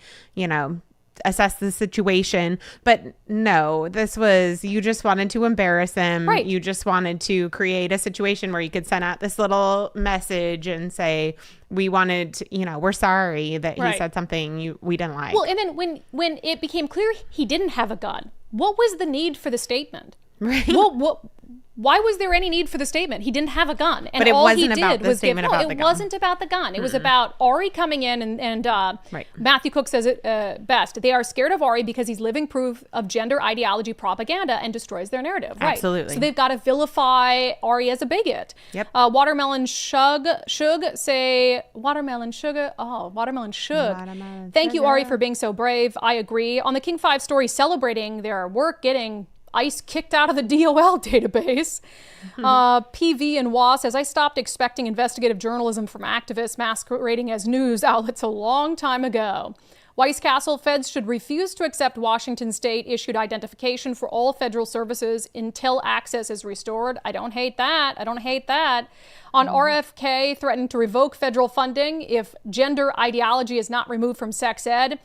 assess the situation. But no, this was, you just wanted to embarrass him. Right. You just wanted to create a situation where you could send out this little message and say, we wanted, we're sorry that he said something we didn't like. Well, and then when it became clear he didn't have a gun, what was the need for the statement? Right. Why was there any need for the statement? He didn't have a gun. And but it all wasn't he did about the was statement about the gun. It wasn't about the gun. It was about Ari coming in and Matthew Cook says it best. They are scared of Ari because he's living proof of gender ideology propaganda and destroys their narrative. Right. Absolutely. So they've got to vilify Ari as a bigot. Yep. Watermelon Shug say Watermelon Sugar. Oh, Watermelon Shug. Thank you, Ari, for being so brave. I agree. On the King 5 story celebrating their work getting ICE kicked out of the DOL database. PV and Wah says, I stopped expecting investigative journalism from activists masquerading as news outlets a long time ago. Weiss Castle, feds should refuse to accept Washington state issued identification for all federal services until access is restored. I don't hate that. On RFK, threatened to revoke federal funding if gender ideology is not removed from sex ed.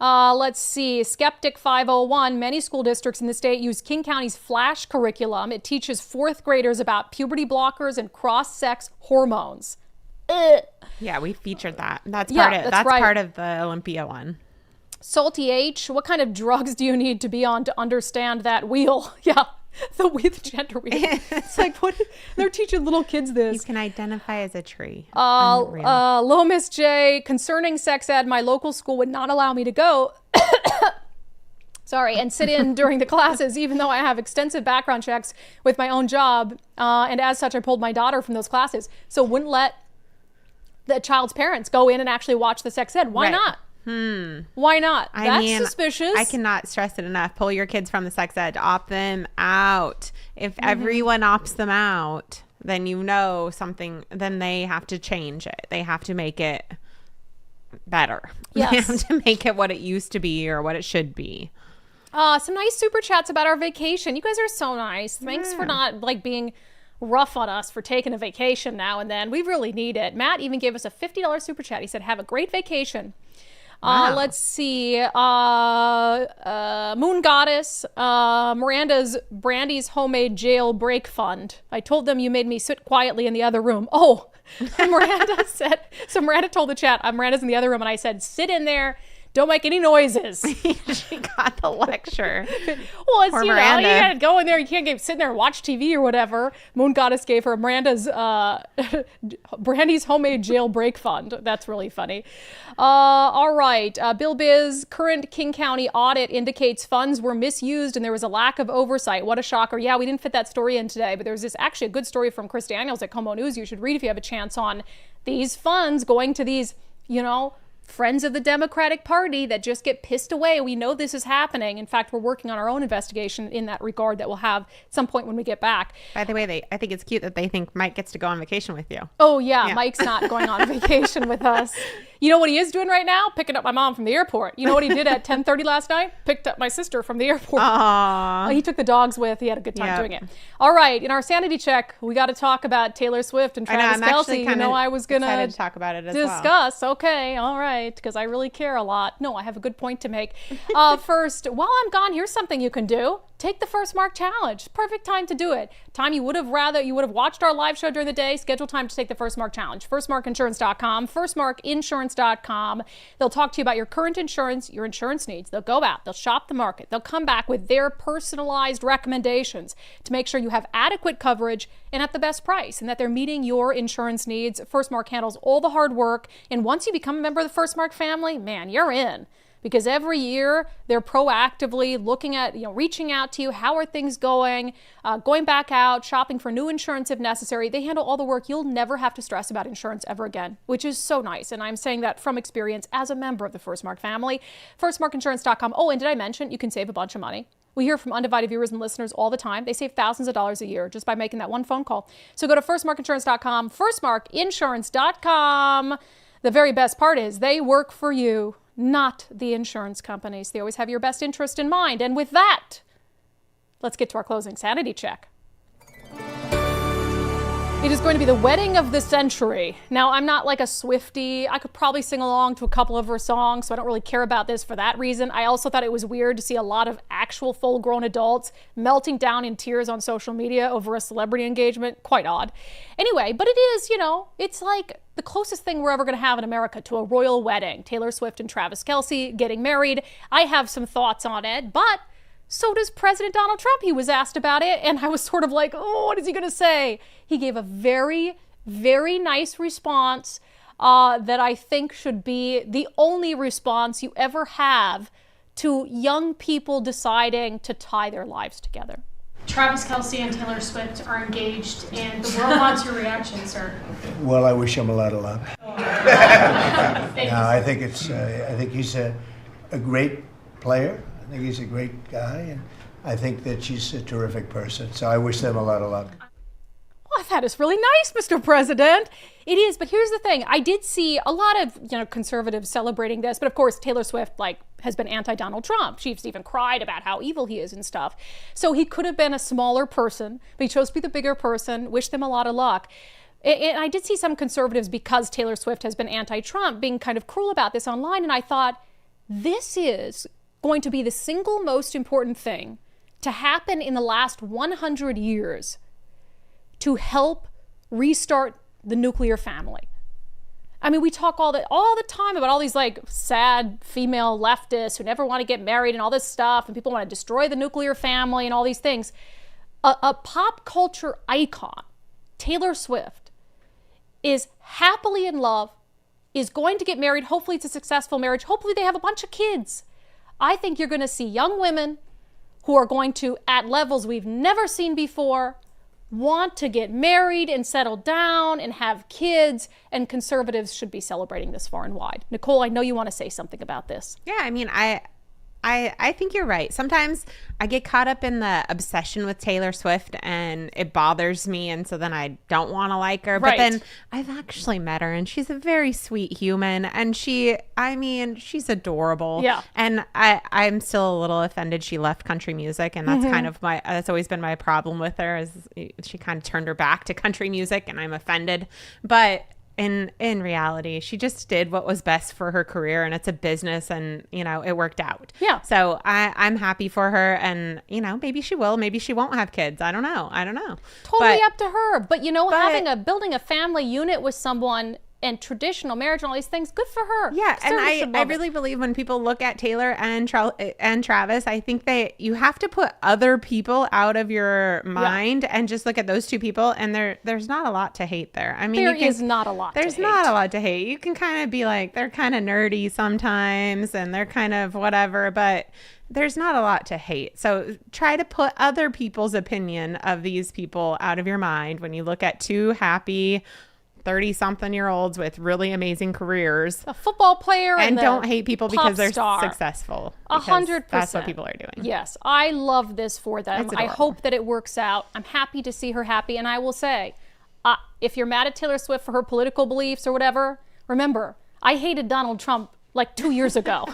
Let's see. Skeptic 501. Many school districts in the state use King County's Flash curriculum. It teaches 4th graders about puberty blockers and cross-sex hormones. Yeah, we featured that. That's part of the Olympia one. Salty H. What kind of drugs do you need to be on to understand that wheel? Yeah. The gender wheel. It's like, what? They're teaching little kids this. You can identify as a tree. Low Miss J, concerning sex ed, my local school would not allow me to go. And sit in during the classes, even though I have extensive background checks with my own job. And as such, I pulled my daughter from those classes. So wouldn't let the child's parents go in and actually watch the sex ed. Why not? Why not? That's suspicious. I cannot stress it enough. Pull your kids from the sex ed. Opt them out. If everyone opts them out, then something, then they have to change it. They have to make it better. Yes. They have to make it what it used to be or what it should be. Some nice super chats about our vacation. You guys are so nice. Thanks for not being rough on us for taking a vacation now and then. We really need it. Matt even gave us a $50 super chat. He said, have a great vacation. Wow. Let's see. Moon Goddess. Brandi's homemade jailbreak fund. I told them you made me sit quietly in the other room. Oh, Miranda said. So Miranda told the chat, Miranda's in the other room, and I said, sit in there. Don't make any noises. She got the lecture. Well, it's, you know, you gotta go in there. You can't get sit there and watch TV or whatever. Moon Goddess gave her Miranda's Brandi's homemade jailbreak fund. That's really funny. All right. Bill Biz, current King County audit indicates funds were misused and there was a lack of oversight. What a shocker. Yeah, we didn't fit that story in today, but there was this actually a good story from Chris Daniels at Como News you should read if you have a chance on these funds going to these, you know, friends of the Democratic Party that just get pissed away. We know this is happening. In fact, we're working on our own investigation in that regard that we'll have at some point when we get back. By the way, I think it's cute that they think Mike gets to go on vacation with you. Oh, yeah. Mike's not going on vacation with us. You know what he is doing right now? Picking up my mom from the airport. You know what he did at 10:30 last night? Picked up my sister from the airport. Aww. He took the dogs with. He had a good time doing it. All right. In our sanity check, we got to talk about Taylor Swift and Travis Kelce. You know, I was going to talk about it as discuss. Well. Okay. All right. Because I really care a lot. No, I have a good point to make. First, while I'm gone, here's something you can do. Take the First Mark Challenge. Perfect time to do it. Time you would have watched our live show during the day. Schedule time to take the First Mark Challenge. FirstMarkInsurance.com, FirstMarkInsurance.com. They'll talk to you about your current insurance, your insurance needs. They'll go out, they'll shop the market. They'll come back with their personalized recommendations to make sure you have adequate coverage and at the best price and that they're meeting your insurance needs. First Mark handles all the hard work. And once you become a member of the First Mark family, man, you're in. Because every year they're proactively looking at, reaching out to you. How are things going? Going back out, shopping for new insurance if necessary. They handle all the work. You'll never have to stress about insurance ever again, which is so nice. And I'm saying that from experience as a member of the First Mark family. FirstMarkInsurance.com. Oh, and did I mention you can save a bunch of money? We hear from undivided viewers and listeners all the time. They save thousands of dollars a year just by making that one phone call. So go to FirstMarkInsurance.com, FirstMarkInsurance.com. The very best part is they work for you, not the insurance companies. They always have your best interest in mind. And with that, let's get to our closing sanity check. It is going to be the wedding of the century. Now, I'm not like a Swiftie. I could probably sing along to a couple of her songs, so I don't really care about this for that reason. I also thought it was weird to see a lot of actual full-grown adults melting down in tears on social media over a celebrity engagement. Quite odd. Anyway, but it is, it's like the closest thing we're ever going to have in America to a royal wedding. Taylor Swift and Travis Kelce getting married. I have some thoughts on it, but so does President Donald Trump. He was asked about it, and I was sort of like, oh, what is he going to say? He gave a very, very nice response that I think should be the only response you ever have to young people deciding to tie their lives together. Travis Kelce and Taylor Swift are engaged, and the world wants your reaction, sir. Well, I wish him a lot of luck. I think he's a great player. I think he's a great guy, and I think that she's a terrific person. So I wish them a lot of luck. Well, that is really nice, Mr. President. It is, but here's the thing. I did see a lot of, conservatives celebrating this, but of course, Taylor Swift, has been anti-Donald Trump. She's even cried about how evil he is and stuff. So he could have been a smaller person, but he chose to be the bigger person. Wish them a lot of luck. And I did see some conservatives, because Taylor Swift has been anti-Trump, being kind of cruel about this online, and I thought, this is going to be the single most important thing to happen in the last 100 years to help restart the nuclear family. I mean, we talk all the time about all these sad female leftists who never want to get married and all this stuff, and people want to destroy the nuclear family and all these things. A pop culture icon, Taylor Swift, is happily in love, is going to get married. Hopefully it's a successful marriage. Hopefully they have a bunch of kids. I think you're going to see young women who are going to, at levels we've never seen before, want to get married and settle down and have kids, and conservatives should be celebrating this far and wide. Nicole, I know you want to say something about this. Yeah, I mean, I think you're right. Sometimes I get caught up in the obsession with Taylor Swift and it bothers me, and so then I don't want to like her. But then I've actually met her, and she's a very sweet human, and she's adorable. Yeah. And I'm still a little offended she left country music, and that's kind of that's always been my problem with her, is she kind of turned her back to country music, and I'm offended. But in reality, she just did what was best for her career, and it's a business, and it worked out. Yeah. So I'm happy for her, and maybe she will, maybe she won't have kids. I don't know. Totally up to her. But building a family unit with someone and traditional marriage and all these things, good for her. Yeah, and I really believe when people look at Taylor and Travis, I think that you have to put other people out of your mind and just look at those two people, and there's not a lot to hate there. I mean, there's not a lot to hate. You can kind of be like, they're kind of nerdy sometimes, and they're kind of whatever, but there's not a lot to hate. So try to put other people's opinion of these people out of your mind when you look at two happy 30-something-year-olds with really amazing careers, a football player, and don't hate people because they're star. Successful. 100%. That's what people are doing. Yes, I love this for them. I hope that it works out. I'm happy to see her happy, and I will say, if you're mad at Taylor Swift for her political beliefs or whatever, remember, I hated Donald Trump like 2 years ago,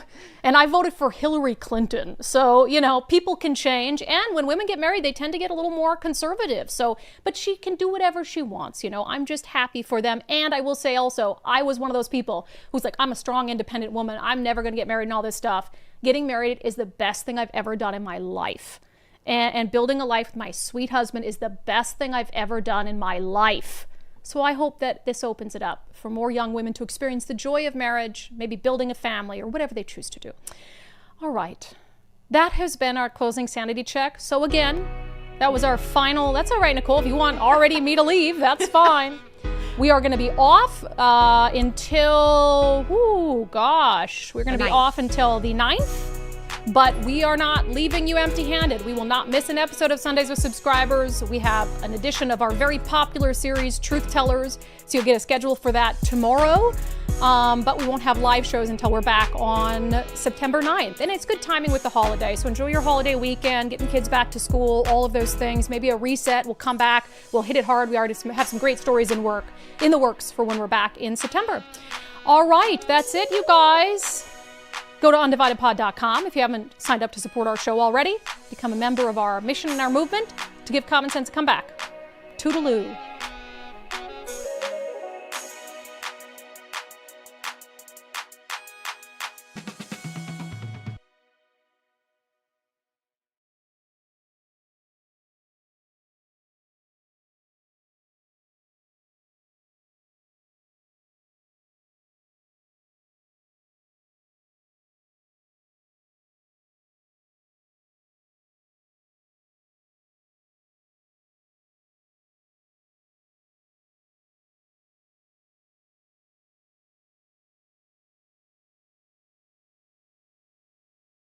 and I voted for Hillary Clinton. So, people can change. And when women get married, they tend to get a little more conservative. So, but she can do whatever she wants. I'm just happy for them. And I will say also, I was one of those people who's like, I'm a strong, independent woman. I'm never going to get married and all this stuff. Getting married is the best thing I've ever done in my life. And building a life with my sweet husband is the best thing I've ever done in my life. So I hope that this opens it up for more young women to experience the joy of marriage, maybe building a family or whatever they choose to do. All right. That has been our closing sanity check. So again, that was our final. That's all right, Nicole. If you want already me to leave, that's fine. We are going to be off until, we're going to be off until the 9th. But we are not leaving you empty-handed. We will not miss an episode of Sundays with Subscribers. We have an edition of our very popular series, Truth Tellers. So you'll get a schedule for that tomorrow. But we won't have live shows until we're back on September 9th. And it's good timing with the holiday. So enjoy your holiday weekend, getting kids back to school, all of those things. Maybe a reset. We'll come back. We'll hit it hard. We already have some great stories in the works for when we're back in September. All right. That's it, you guys. Go to undividedpod.com if you haven't signed up to support our show already. Become a member of our mission and our movement to give common sense a comeback. Toodaloo.